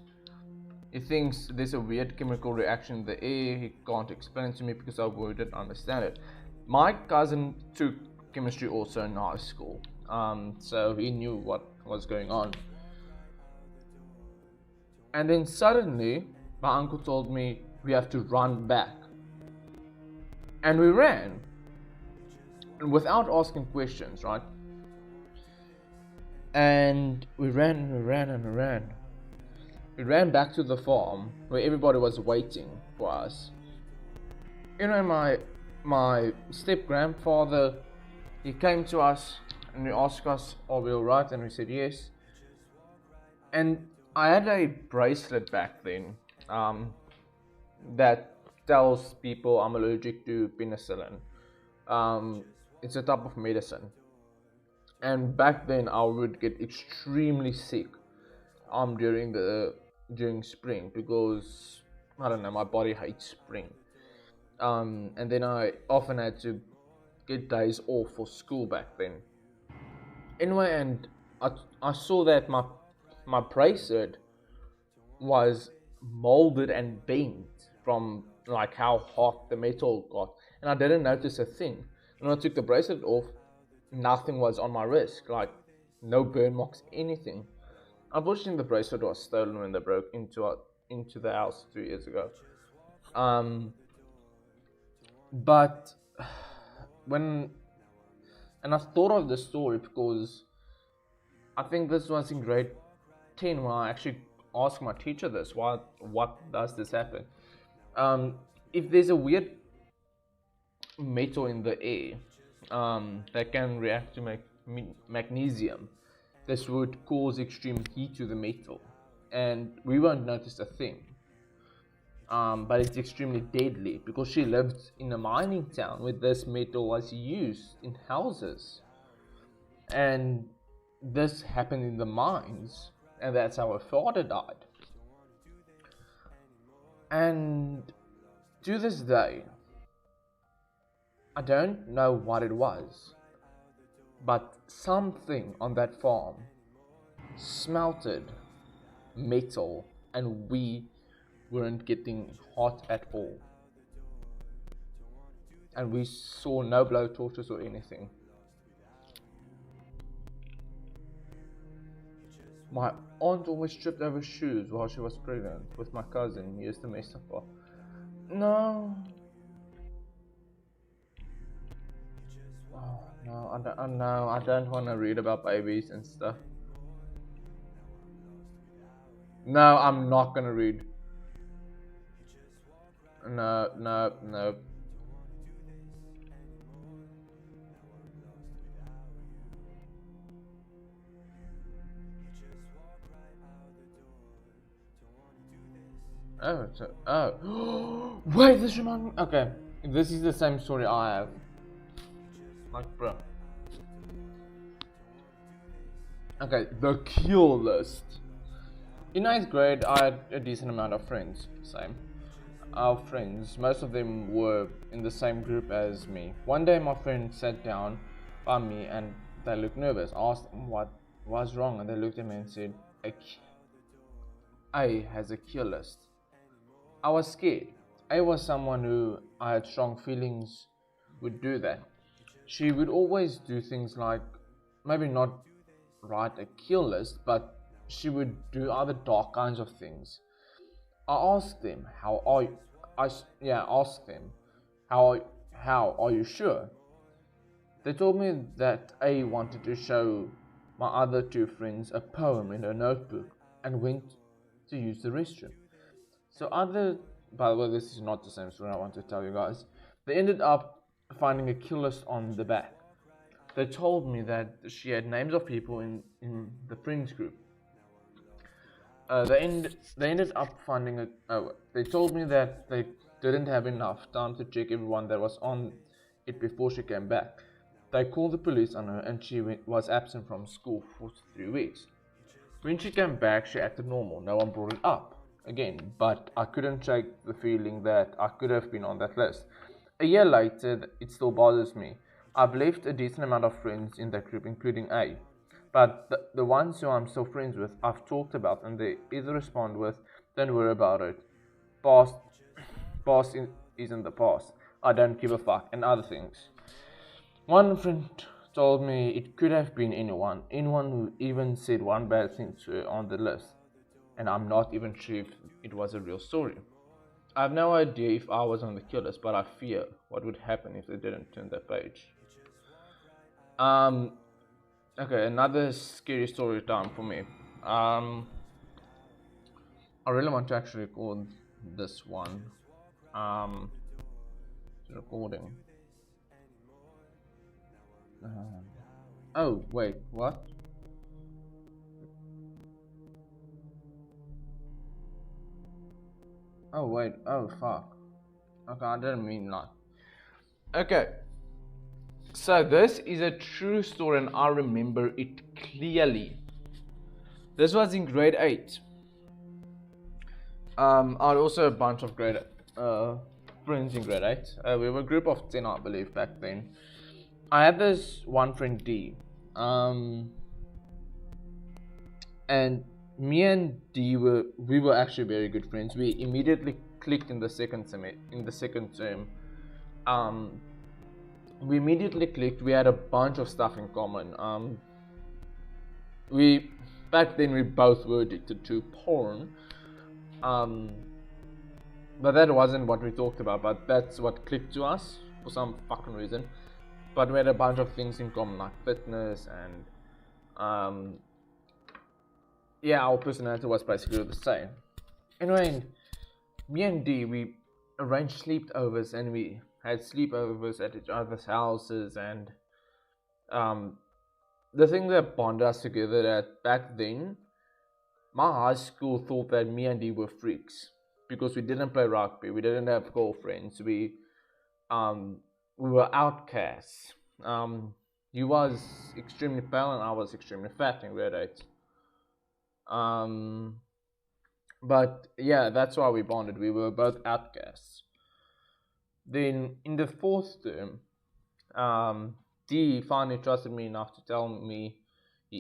S2: there's a weird chemical reaction in the air. He can't explain it to me because I wouldn't understand it. My cousin took chemistry also in high school, so he knew what was going on. And then suddenly, my uncle told me we have to run back. And we ran, and without asking questions, right? And we ran. We ran back to the farm where everybody was waiting for us. You know, my step grandfather, he came to us and he asked us, "Are we alright?" And we said yes. And I had a bracelet back then that tells people I'm allergic to penicillin. It's a type of medicine. And back then I would get extremely sick during spring, because I don't know, my body hates spring. And then I often had to get days off for school back then. Anyway, and I saw that my bracelet was molded and bent from like how hot the metal got, and I didn't notice a thing. When I took the bracelet off, nothing was on my wrist, like no burn marks, anything. Unfortunately, the bracelet was stolen when they broke into the house 3 years ago. But I thought of the story because I think this was in grade 10 when I actually asked my teacher this. What does this happen? If there's a weird metal in the air that can react to magnesium, this would cause extreme heat to the metal, and we won't notice a thing. But it's extremely deadly because she lived in a mining town where this metal was used in houses, and this happened in the mines, and that's how her father died. And to this day, I don't know what it was, but something on that farm smelted metal, and we weren't getting hot at all. And we saw no blow torches or anything. My aunt always tripped over shoes while she was pregnant with my cousin years the Mustafa. No. Oh, no, I don't want to read about babies and stuff. No, I'm not gonna read. No. Oh. Wait, this reminds me. Okay, this is the same story I have. Like, bro. Okay, the kill list. In 9th grade, I had a decent amount of friends. Same. Our friends, most of them were in the same group as me. One day, my friend sat down by me and they looked nervous. I asked them what was wrong, and they looked at me and said, A has a kill list. I was scared. A was someone who I had strong feelings would do that. She would always do things like, maybe not write a kill list, but she would do other dark kinds of things. I asked them, how
S1: how are you sure? They told me that A wanted to show my other two friends a poem in her notebook and went to use the restroom. So by the way, this is not the same story I want to tell you guys. They ended up finding a kill list on the back. They told me that she had names of people in the friends group. They ended up finding a. They told me that they didn't have enough time to check everyone that was on it before she came back. They called the police on her and she was absent from school for 3 weeks. When she came back, she acted normal. No one brought it up again, but I couldn't shake the feeling that I could have been on that list. A year later, it still bothers me. I've left a decent amount of friends in that group, including A. But the ones who I'm still friends with, I've talked about, and they either respond with, don't worry about it, past is in the past, I don't give a fuck, and other things. One friend told me it could have been anyone who even said one bad thing to her on the list, and I'm not even sure if it was a real story. I have no idea if I was on the kill list, but I fear what would happen if they didn't turn that page. Okay, another scary story time for me. I really want to actually record this one. Recording. Oh wait, what? Oh wait, oh fuck. Okay, I didn't mean that. Okay. So this is a true story and I remember it clearly. This was in grade 8. I had also a bunch of grade friends in grade 8. We were a group of 10, I believe, back then. I had this one friend D. And me and D were actually very good friends. We immediately clicked in the second term. We immediately clicked. We had a bunch of stuff in common. Back then we both were addicted to porn. But that wasn't what we talked about. But that's what clicked to us for some fucking reason. But we had a bunch of things in common, like fitness and our personality was basically the same. Anyway, me and D, we arranged sleepovers and we had sleepovers at each other's houses, and the thing that bonded us together that back then, my high school thought that me and D were freaks because we didn't play rugby, we didn't have girlfriends, we were outcasts. He was extremely pale and I was extremely fat in grade 8. But yeah, that's why we bonded. We were both outcasts. Then in the 4th term, D finally trusted me enough to tell me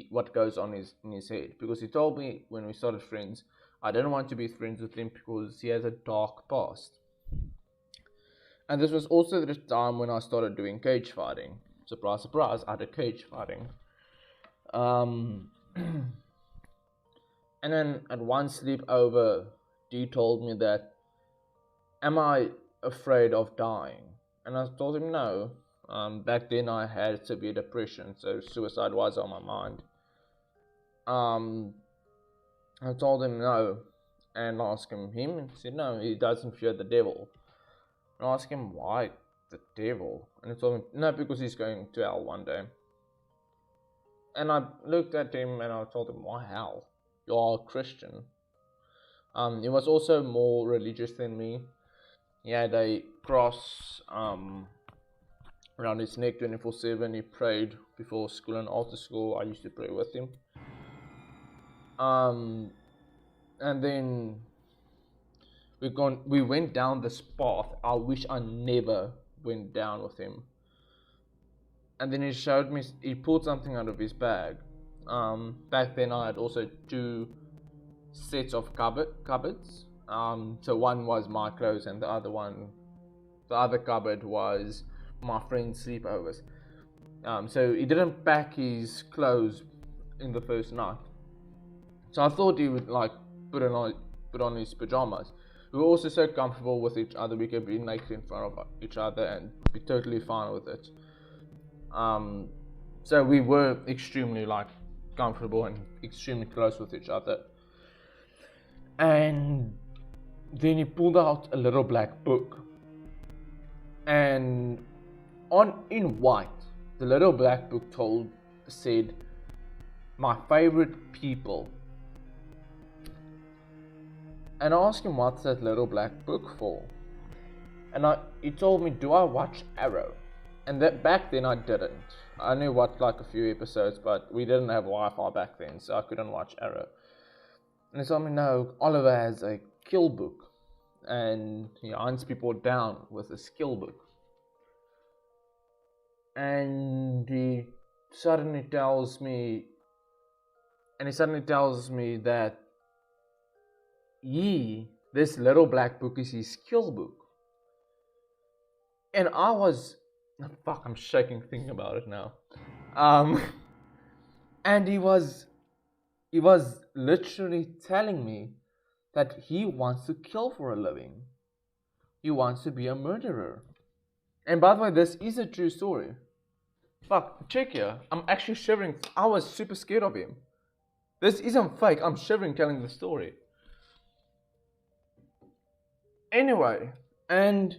S1: what goes on in his head, because he told me when we started friends, I didn't want to be friends with him because he has a dark past. And this was also the time when I started doing cage fighting. Surprise, surprise, I did cage fighting. And then at one sleepover, D told me that, am I afraid of dying? And I told him no. Back then I had severe depression, so suicide was on my mind. I told him no, and asked him, and he said no, he doesn't fear the devil. And I asked him, why the devil? And he told me, no, because he's going to hell one day. And I looked at him and I told him, why hell? You're a Christian. He was also more religious than me. He had a cross around his neck 24/7. He prayed before school and after school. I used to pray with him. And then we went down this path. I wish I never went down with him. And then he pulled something out of his bag. Back then I had also 2 sets of cupboards. So one was my clothes and the other cupboard was my friend's sleepovers. So he didn't pack his clothes in the first night. So I thought he would like put on his pajamas.
S2: we were also so comfortable with each other. We could be naked in front of each other and be totally fine with it. So we were extremely comfortable and extremely close with each other. And then he pulled out a little black book, and in white, the little black book said, "My favorite people." And I asked him, "What's that little black book for?" And he told me, "Do I watch Arrow?" And back then I didn't. I only watched a few episodes, but we didn't have Wi-Fi back then, so I couldn't watch Arrow. And he told me, "No, Oliver has a kill book, and he hunts people down with a skill book." And he suddenly tells me that this little black book is his skill book. And I was, I'm shaking thinking about it now. And he was literally telling me that he wants to kill for a living. He wants to be a murderer. And by the way, this is a true story. Check here. I'm actually shivering. I was super scared of him. This isn't fake. I'm shivering telling the story. Anyway, and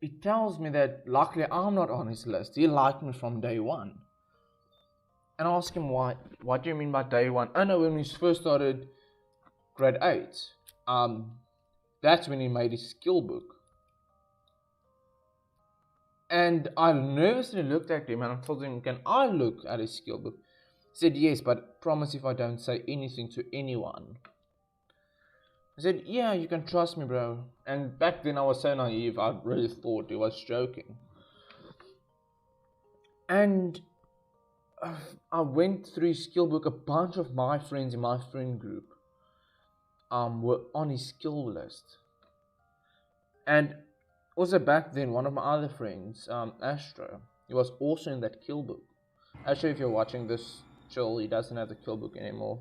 S2: he tells me that luckily I'm not on his list. He liked me from day one. And I ask him, why? What do you mean by day one? Oh no, when we first started grade 8, that's when he made his skill book. And I nervously looked at him and I told him, "Can I look at his skill book?" He said, "Yes, but promise if I don't say anything to anyone." I said, "Yeah, you can trust me, bro." And back then I was so naive, I really thought he was joking. And I went through his skill book. A bunch of my friends in my friend group were on his skill list. And also back then, one of my other friends, Astro, he was also in that kill book. Astro, if you're watching this, chill, he doesn't have the kill book anymore.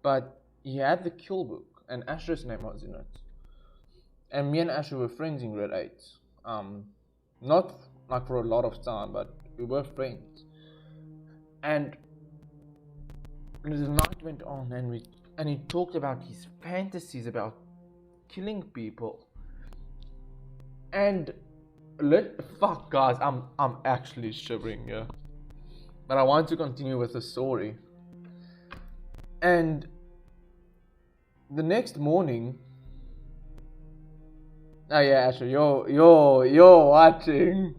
S2: But he had the kill book, and Astro's name was in it. And me and Astro were friends in grade 8. Not for a lot of time, but we were friends. And the night went on, and he talked about his fantasies about killing people. And guys, I'm actually shivering here. But I want to continue with the story. And the next morning, oh yeah, Asher, you're watching.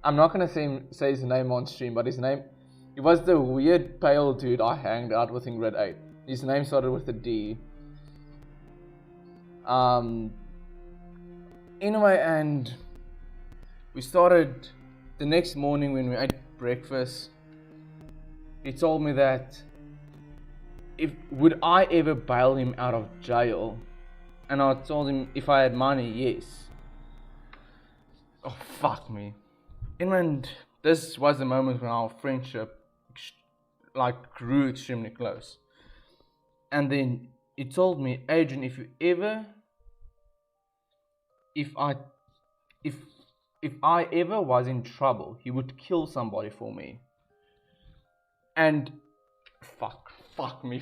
S2: I'm not gonna say his name on stream, but he was the weird pale dude I hanged out with in grade 8. His name started with a D. Anyway, and we started the next morning when we ate breakfast. He told me that would I ever bail him out of jail, and I told him if I had money, yes. Oh fuck me. And this was the moment when our friendship grew extremely close. And then he told me, "Adrian, if I ever was in trouble, he would kill somebody for me." And fuck me.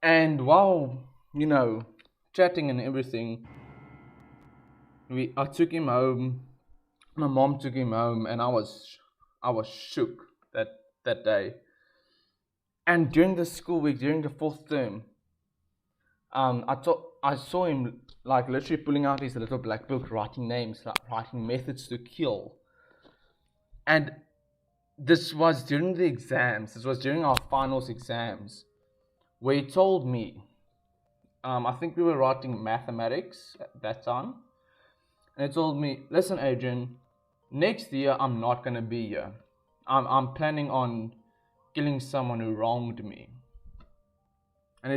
S2: And while, chatting and everything, I took him home. My mom took him home, and I was shook that day. And during the school week, during the 4th term, I saw him literally pulling out his little black book, writing names, writing methods to kill. And this was during the exams. This was during our finals exams, where he told me, I think we were writing mathematics at that time, and he told me, "Listen, Adrian, next year I'm not gonna be here. I'm planning on killing someone who wronged me." And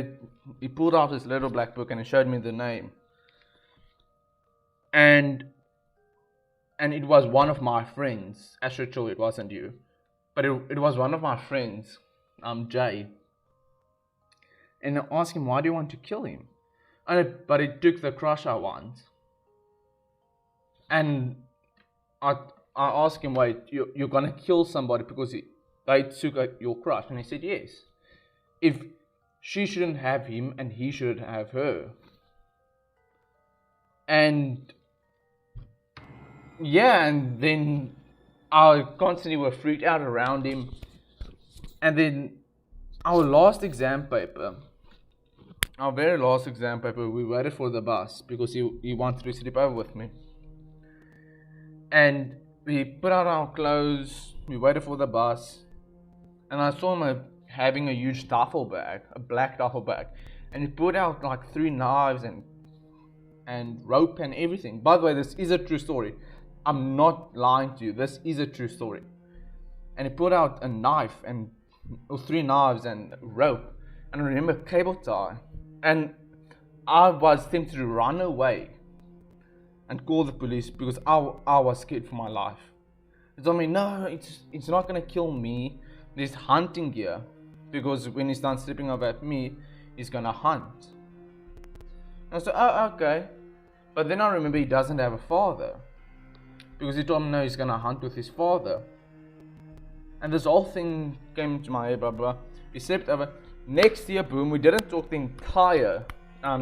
S2: he pulled out his little black book and he showed me the name. And it was one of my friends. Actually, it wasn't you. But it was one of my friends.
S1: Jay, and I asked him, why do you want to kill him? But he took the crush I want. And I asked him, wait, you're going to kill somebody because they took your crush? And he said, yes. If she shouldn't have him and he shouldn't have her. And yeah, and then I constantly were freaked out around him. And then our very last exam paper, we waited for the bus because he wanted to sleep over with me. And we put out our clothes, we waited for the bus, and I saw him having a huge duffel bag, a black duffel bag, and he put out like 3 knives and rope and everything. By the way, this is a true story. I'm not lying to you. This is a true story. And he put out a knife and 3 knives and rope, and I remember cable tie. And I was tempted to run away and call the police because I was scared for my life. He told me, no, it's not gonna kill me. There's hunting gear, because when he's done sleeping over at me, he's gonna hunt. And I said, oh, okay. But then I remember he doesn't have a father, because he told me no, he's gonna hunt with his father. And this whole thing came to my head, blah blah. We slept over. Next year, boom, we didn't talk the entire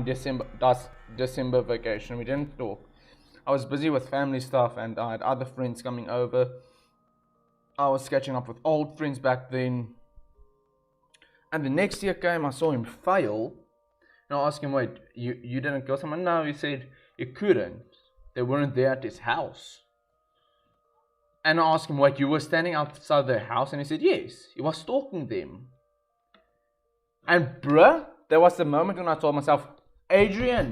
S1: December vacation. We didn't talk. I was busy with family stuff, and I had other friends coming over. I was catching up with old friends back then. And the next year came, I saw him fail. And I asked him, wait, you didn't kill someone? No, he said, you couldn't. They weren't there at his house. And I asked him, wait, you were standing outside their house? And he said, yes, he was stalking them. And bruh, there was the moment when I told myself, Adrian,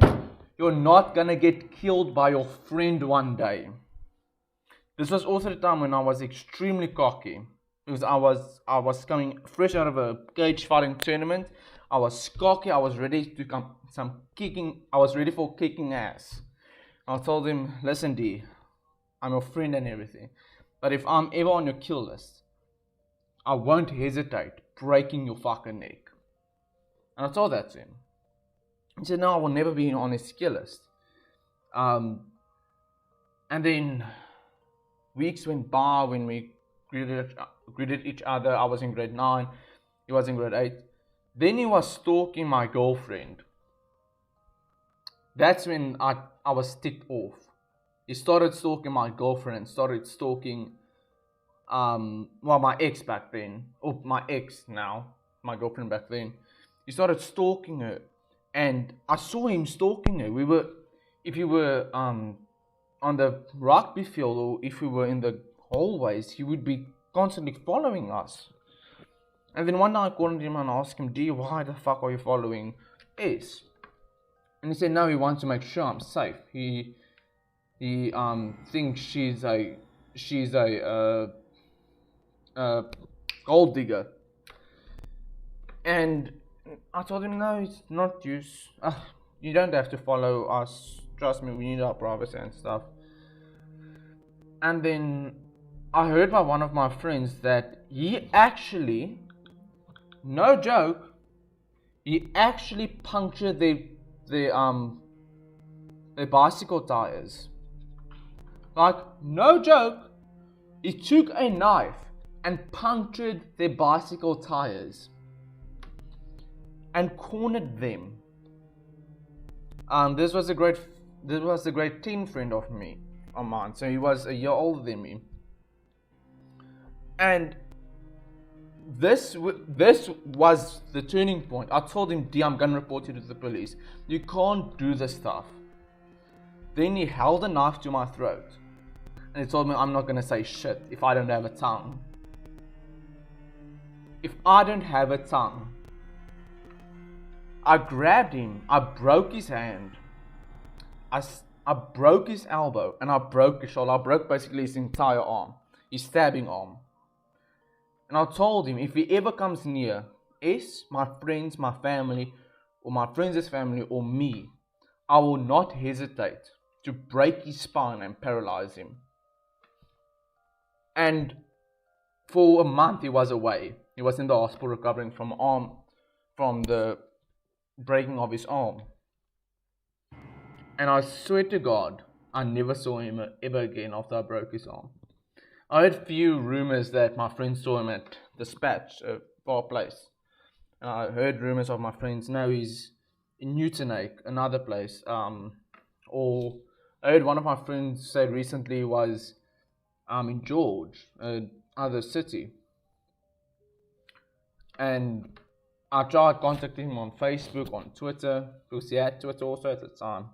S1: you're not gonna get killed by your friend one day. This was also the time when I was extremely cocky, because I was coming fresh out of a cage fighting tournament. I was cocky. I was ready to come I was ready for kicking ass. I told him, listen, D, I'm your friend and everything, but if I'm ever on your kill list, I won't hesitate breaking your fucking neck. And I told that to him. He said, no, I will never be on his kill list. And then weeks went by when we greeted each other. I was in grade 9. He was in grade 8. Then he was stalking my girlfriend. That's when I was ticked off. He started stalking my girlfriend and started stalking my ex back then. Or my ex now. My girlfriend back then. He started stalking her. And I saw him stalking her. If we were on the rugby field, or if we were in the hallways, he would be constantly following us. And then one night I called him and asked him, D, why the fuck are you following S? And he said, no, he wants to make sure I'm safe. He thinks she's a gold digger. And I told him, no, it's not use. You don't have to follow us. Trust me, we need our privacy and stuff. And then I heard by one of my friends that he actually, no joke, he actually punctured their bicycle tires. Like, no joke, he took a knife and punctured their bicycle tires and cornered them. This was a grade 10 friend of mine, so he was a year older than me. And this was the turning point. I told him, D, I'm gonna report you to the police. You can't do this stuff. Then he held a knife to my throat, and he told me I'm not gonna say shit if I don't have a tongue. If I don't have a tongue. I grabbed him, I broke his hand, I broke his elbow, and I broke his shoulder. I broke basically his entire arm, his stabbing arm. And I told him, if he ever comes near S, my friends, my family, or my friends' family, or me, I will not hesitate to break his spine and paralyze him. And for a month he was away.
S2: He was in the hospital recovering from the breaking of his arm. And I swear to God, I never saw him ever again after I broke his arm. I heard few rumors that my friends saw him at Dispatch, a far place. And I heard rumors of my friends, no, he's in Newton Lake, another place. Or I heard one of my friends say recently he was in George, another city. And I tried contacting him on Facebook, on Twitter, because he had Twitter also at the time.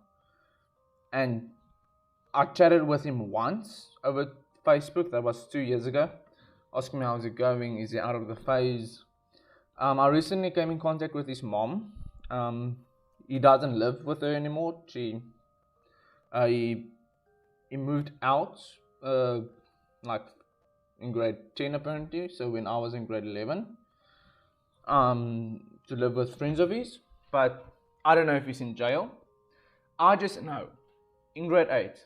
S2: And I chatted with him once over Facebook, that was 2 years ago, asking me how's it going, is he out of the phase. I recently came in contact with his mom. He doesn't live with her anymore. He moved out like in grade 10 apparently, so when I was in grade 11, to live with friends of his, but I don't know if he's in jail. I just know, in grade 8,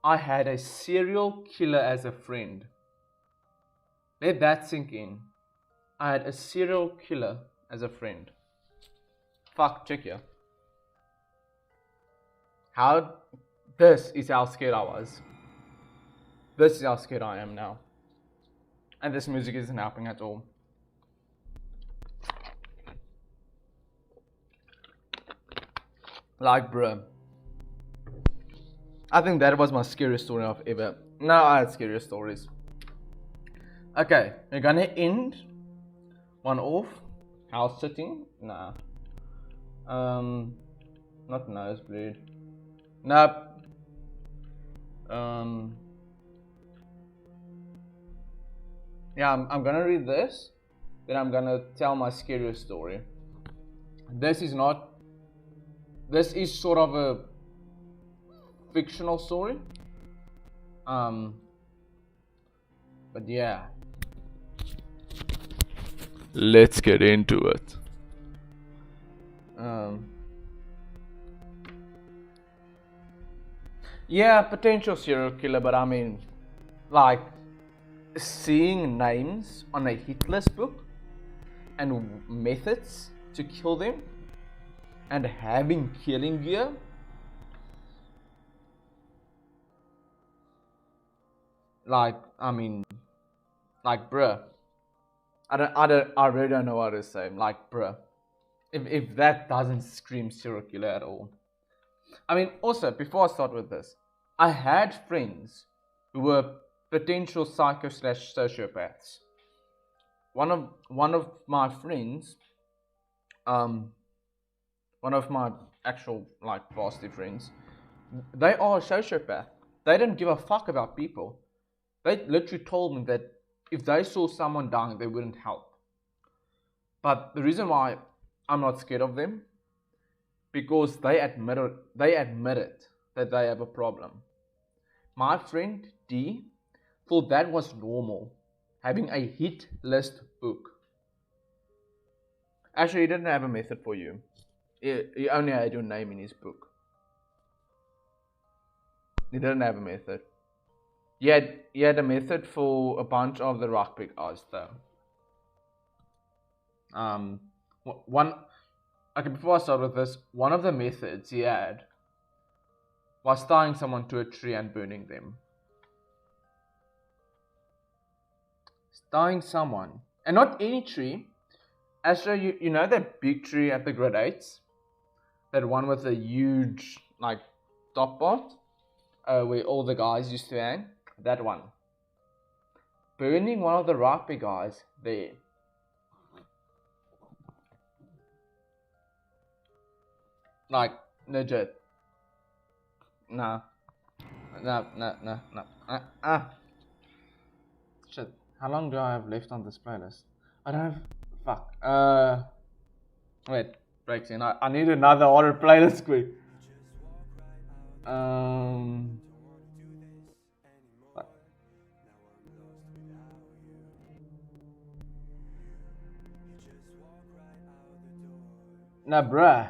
S2: I had a serial killer as a friend. Let that sink in. I had a serial killer as a friend. Fuck, check here. This is how scared I was. This is how scared I am now. And this music isn't helping at all. Like, bruh. I think that was my scariest story I've ever. No, I had scarier stories. Okay, we're gonna end one off. House sitting? Nah. Not nosebleed. Nope. Yeah, I'm gonna read this. Then I'm gonna tell my scariest story. This is sort of a fictional story. But yeah.
S1: Let's get into it.
S2: Yeah, potential serial killer, but I mean, like, seeing names on a hit list book and methods to kill them and having killing gear. Like, I mean, like, bruh. I really don't know what to say. Like, bruh. If that doesn't scream serial killer at all. I mean, also, before I start with this, I had friends who were potential psychopaths. One of my friends, one of my actual, like, varsity friends, they are a sociopath. They don't give a fuck about people. They literally told me that if they saw someone dying, they wouldn't help. But the reason why I'm not scared of them, because they admitted that they have a problem. My friend D thought that was normal, having a hit list book. Actually, he didn't have a method for you. He only had your name in his book. He didn't have a method. He had a method for a bunch of the rugby guys, though. Before I start with this, one of the methods he had was tying someone to a tree and burning them. Tying someone, and not any tree. Astro, you know that big tree at the grade 8s? That one with a huge, like, top part? Where all the guys used to hang? That one. Burning one of the rugby guys there. Like, legit. No. Shit. How long do I have left on this playlist? I don't have... Fuck. Wait. Breaks in. I need another horror playlist quick. Fuck. Nah, bruh.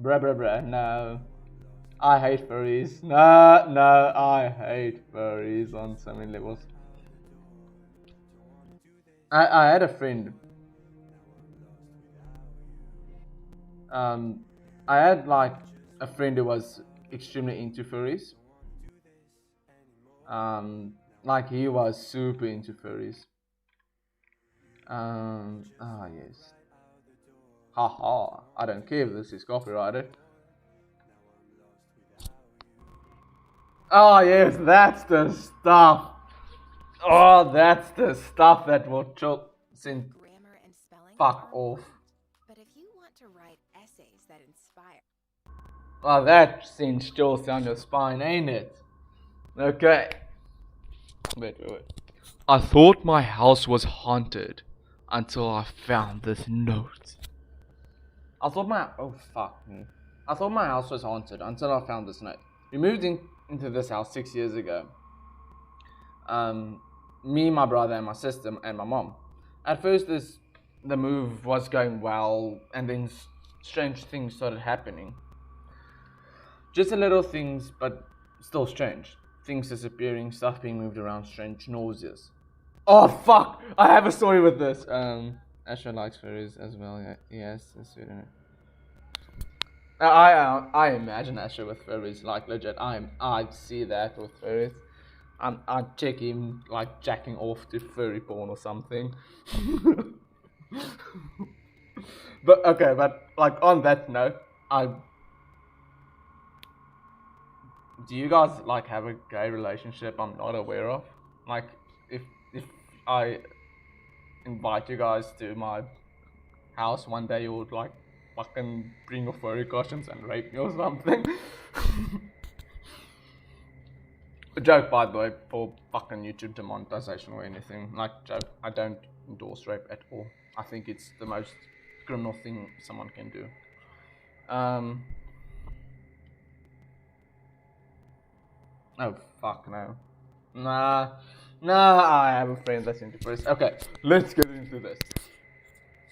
S2: Bruh, no. I hate furries. No, I hate furries on so many levels.
S1: I had a friend. I had like a friend who was extremely into furries. Like he was super into furries. Yes. Haha. I don't care if this is copyrighted. Oh yes, that's the stuff. Oh, that's the stuff that will send
S3: Grammar and spelling
S1: fuck
S3: are
S1: off.
S3: important, but if you want to write essays that inspire,
S1: Well, that sends chills down your spine, ain't it? Okay. Wait. I thought my house was haunted until I found this note. I thought my I thought my house was haunted until I found this note. We moved into this house 6 years ago. Me, my brother, and my sister, and my mom. At first, the move was going well, and then strange things started happening. Just a little things, but still strange. Things disappearing, stuff being moved around, strange noises. Oh fuck! I have a story with this. Asher likes furries as well. Yes, that's it. I imagine Asher with furries, like legit. I see that with furries. I check him like jacking off to furry porn or something. but like on that note, do you guys like have a gay relationship I'm not aware of? Like if I invite you guys to my house one day, you would like fucking bring your furry costumes and rape me or something. A joke, by the way, for fucking YouTube demonetization or anything. Like, joke. I don't endorse rape at all. I think it's the most criminal thing someone can do. Oh, fuck no. Nah, I have a friend that's into furries. Okay, let's get into this.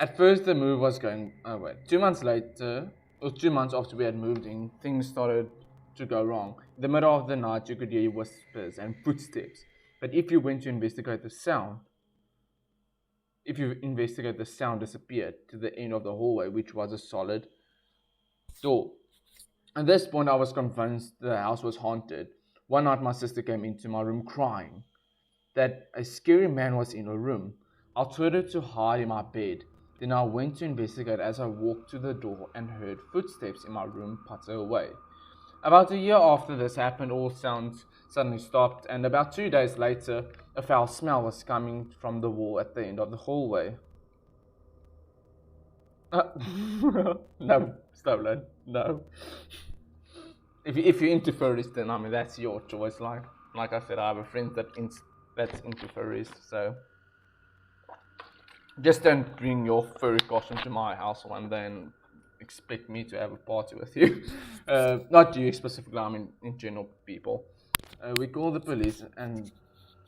S1: At first, the move was going. Oh wait, 2 months later, or 2 months after we had moved in, things started to go wrong. In the middle of the night, you could hear whispers and footsteps. But if you went to investigate the sound, disappeared to the end of the hallway, which was a solid door. At this point, I was convinced the house was haunted. One night, my sister came into my room crying that a scary man was in her room. I told her to hide in my bed. Then I went to investigate as I walked to the door and heard footsteps in my room putter away. About a year after this happened, all sounds suddenly stopped, and about 2 days later, a foul smell was coming from the wall at the end of the hallway. No, stolen. No. If you're into furries, then I mean that's your choice. Like I said, I have a friend that's into furries, so just don't bring your furry costume to my house one day and expect me to have a party with you. Not you specifically, I mean in general people. We called the police and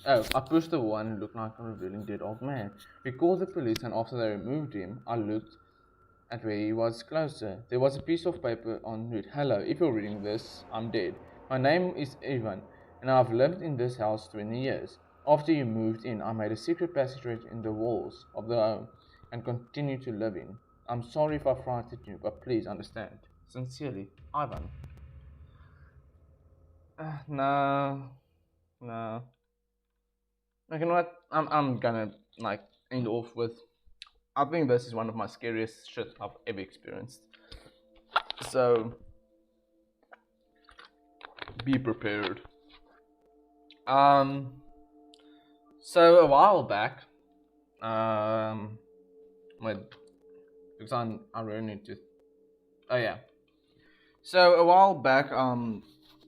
S1: I pushed the wall and it looked like a revealing dead old man. We called the police and after they removed him, I looked at where he was closer. There was a piece of paper on it. Hello, if you're reading this, I'm dead. My name is Ivan and I've lived in this house 20 years. After you moved in, I made a secret passageway in the walls of the home and continue to live in. I'm sorry if I frightened you, but please understand. Sincerely, Ivan. No. Like, you know what? I'm gonna like end off with. I think this is one of my scariest shit I've ever experienced. So be prepared. So a while back, wait, because I really need to. Oh yeah. So a while back,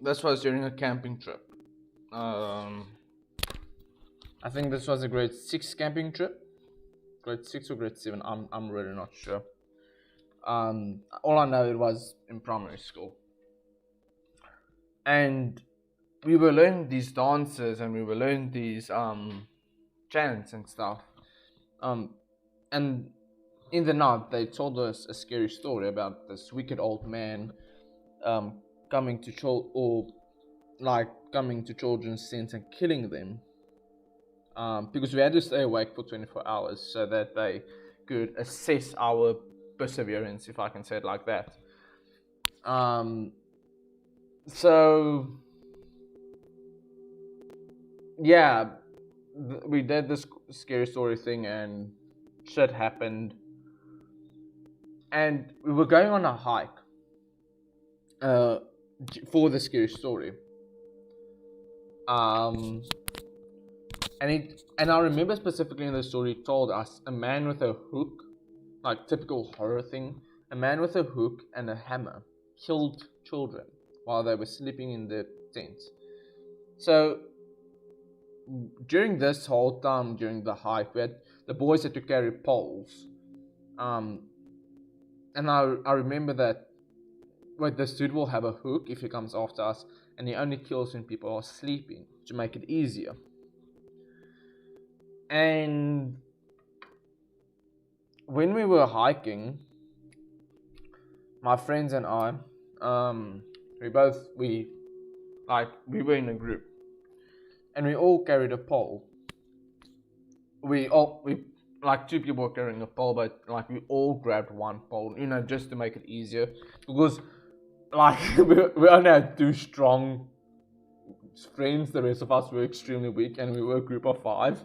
S1: this was during a camping trip. I think this was a grade 6 camping trip. Grade 6 or grade 7, I'm really not sure. All I know it was in primary school. And we were learning these dances and we were learning these chants and stuff. And in the night they told us a scary story about this wicked old man coming to children's sins and killing them.
S2: because we had to stay awake for 24 hours so that they could assess our perseverance, if I can say it like that. So yeah, we did this scary story thing and shit happened. And we were going on a hike for the scary story. And I remember specifically in the story it told us a man with a hook, like typical horror thing, a man with a hook and a hammer killed children while they were sleeping in the tent. So during this whole time, during the hike, the boys had to carry poles. And I remember that this dude will have a hook if he comes after us, and he only kills when people are sleeping to make it easier. And when we were hiking, my friends and I, we were in a group, and we all carried a pole. We like 2 people were carrying a pole, but like we all grabbed one pole, just to make it easier, because like we only had 2 strong friends. The rest of us were extremely weak, and we were a group of 5.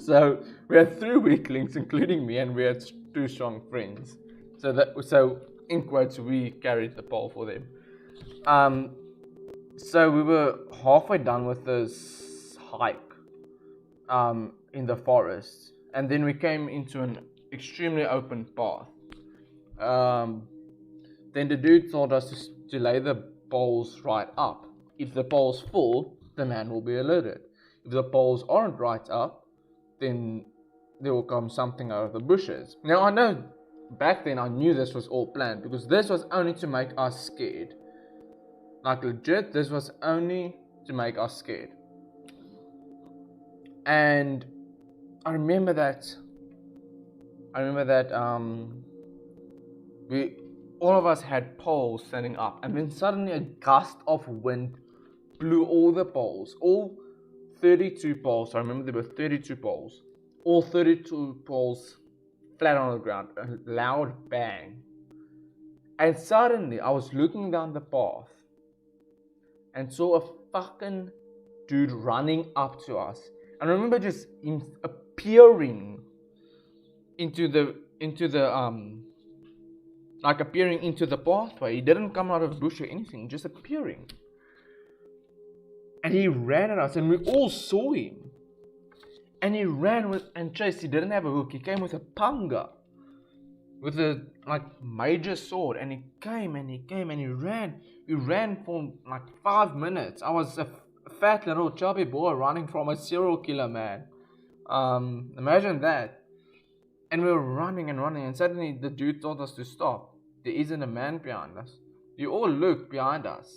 S2: So we had 3 weaklings, including me, and we had 2 strong friends. So in quotes, we carried the pole for them. So we were halfway done with this hike in the forest, and then we came into an extremely open path. Then the dude told us to lay the poles right up. If the poles fall, the man will be alerted. If the poles aren't right up, then there will come something out of the bushes. Now I know back then I knew this was all planned, because this was only to make us scared. Like legit, this was only to make us scared. And I remember that all of us had poles standing up, and then suddenly a gust of wind blew all the poles, all 32 poles. I remember there were 32 poles, all 32 poles flat on the ground, a loud bang. And suddenly I was looking down the path and saw a fucking dude running up to us. And I remember just him appearing into the appearing into the pathway. He didn't come out of the bush or anything, just appearing. And he ran at us, and we all saw him. And he ran and chased. He didn't have a hook. He came with a panga, with a major sword. And he came and he ran. We ran for 5 minutes. I was a fat little chubby boy running from a serial killer man. Imagine that. And we were running and running, and suddenly the dude told us to stop. There isn't a man behind us. We all looked behind us.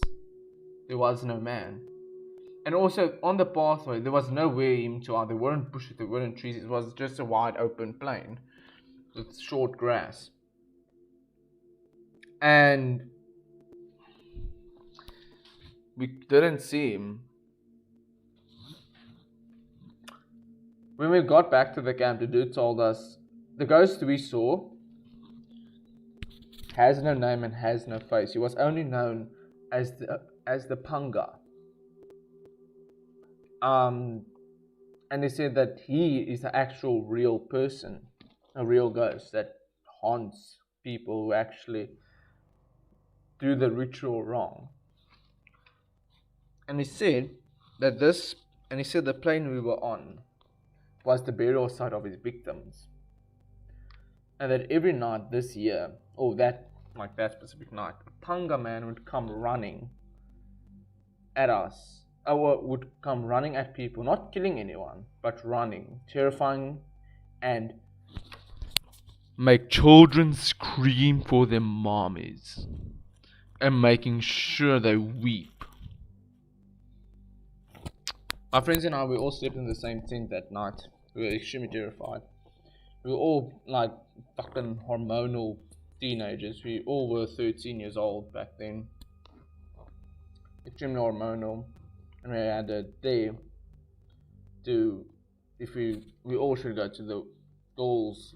S2: There was no man. And also on the pathway, there was nowhere even to either. There weren't bushes, there weren't trees. It was just a wide open plain with short grass. And we didn't see him. When we got back to the camp, the dude told us the ghost we saw has no name and has no face. He was only known as the Panga. And they said that he is the actual real person, a real ghost that haunts people who actually do the ritual wrong. And he said that the plane we were on was the burial site of his victims. And that every night this year, or that specific night, a Panga man would come running at us, or would come running at people, not killing anyone, but running, terrifying, and make children scream for their mommies, and making sure they weep. My friends and I, we all slept in the same tent that night. We were extremely terrified. We were all fucking hormonal teenagers. We all were 13 years old back then. Extremely hormonal. And we had a day to
S1: if we all should go to the girls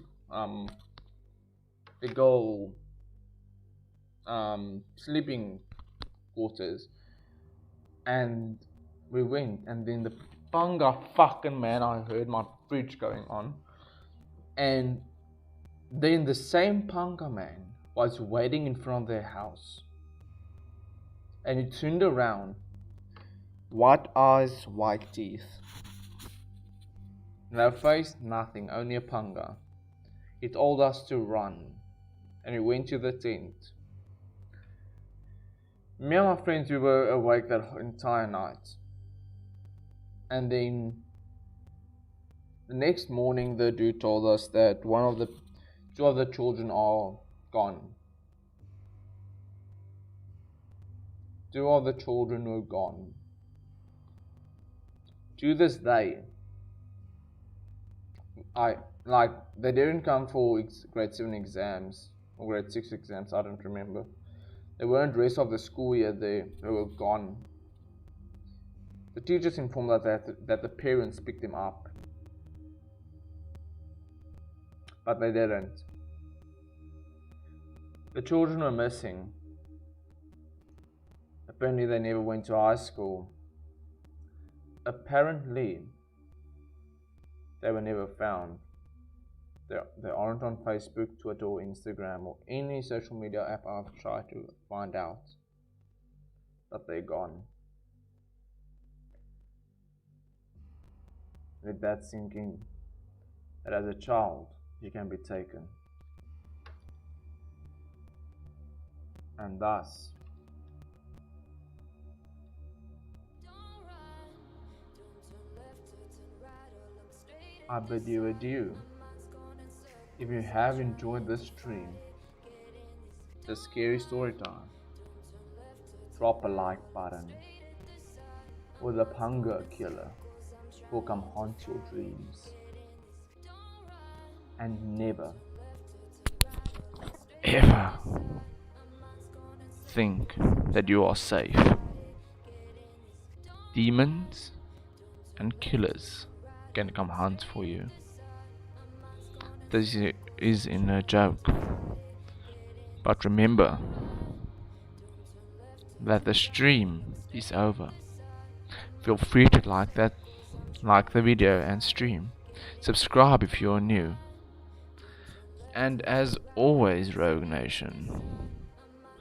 S1: the girl sleeping quarters, and we went, and then the panga fucking man, I heard my fridge going on, and then the same panga man was waiting in front of their house, and he turned around, white eyes, white teeth, no face, nothing, only a panga. He told us to run, and we went to the tent. Me and my friends, we were awake that entire night. And then the next morning, the dude told us that two of the children are gone. Two of the children were gone. To this day, they didn't come for grade 7 exams or grade 6 exams, I don't remember. They weren't rest of the school year, they were gone. The teachers informed us that the parents picked them up, but they didn't. The children were missing. Apparently they never went to high school. Apparently they were never found. They aren't on Facebook, Twitter, or Instagram, or any social media app I've tried to find out. But they're gone. Let that sink in. That as a child, you can be taken. And thus, I bid you adieu. If you have enjoyed this stream, the scary story time, drop a like button, or the hunger killer will come haunt your dreams. And never, ever think that you are safe. Demons and killers can come hunt for you. This is in a joke, but remember that the stream is over. Feel free to like the video and stream. Subscribe if you're new. And as always, Rogue Nation,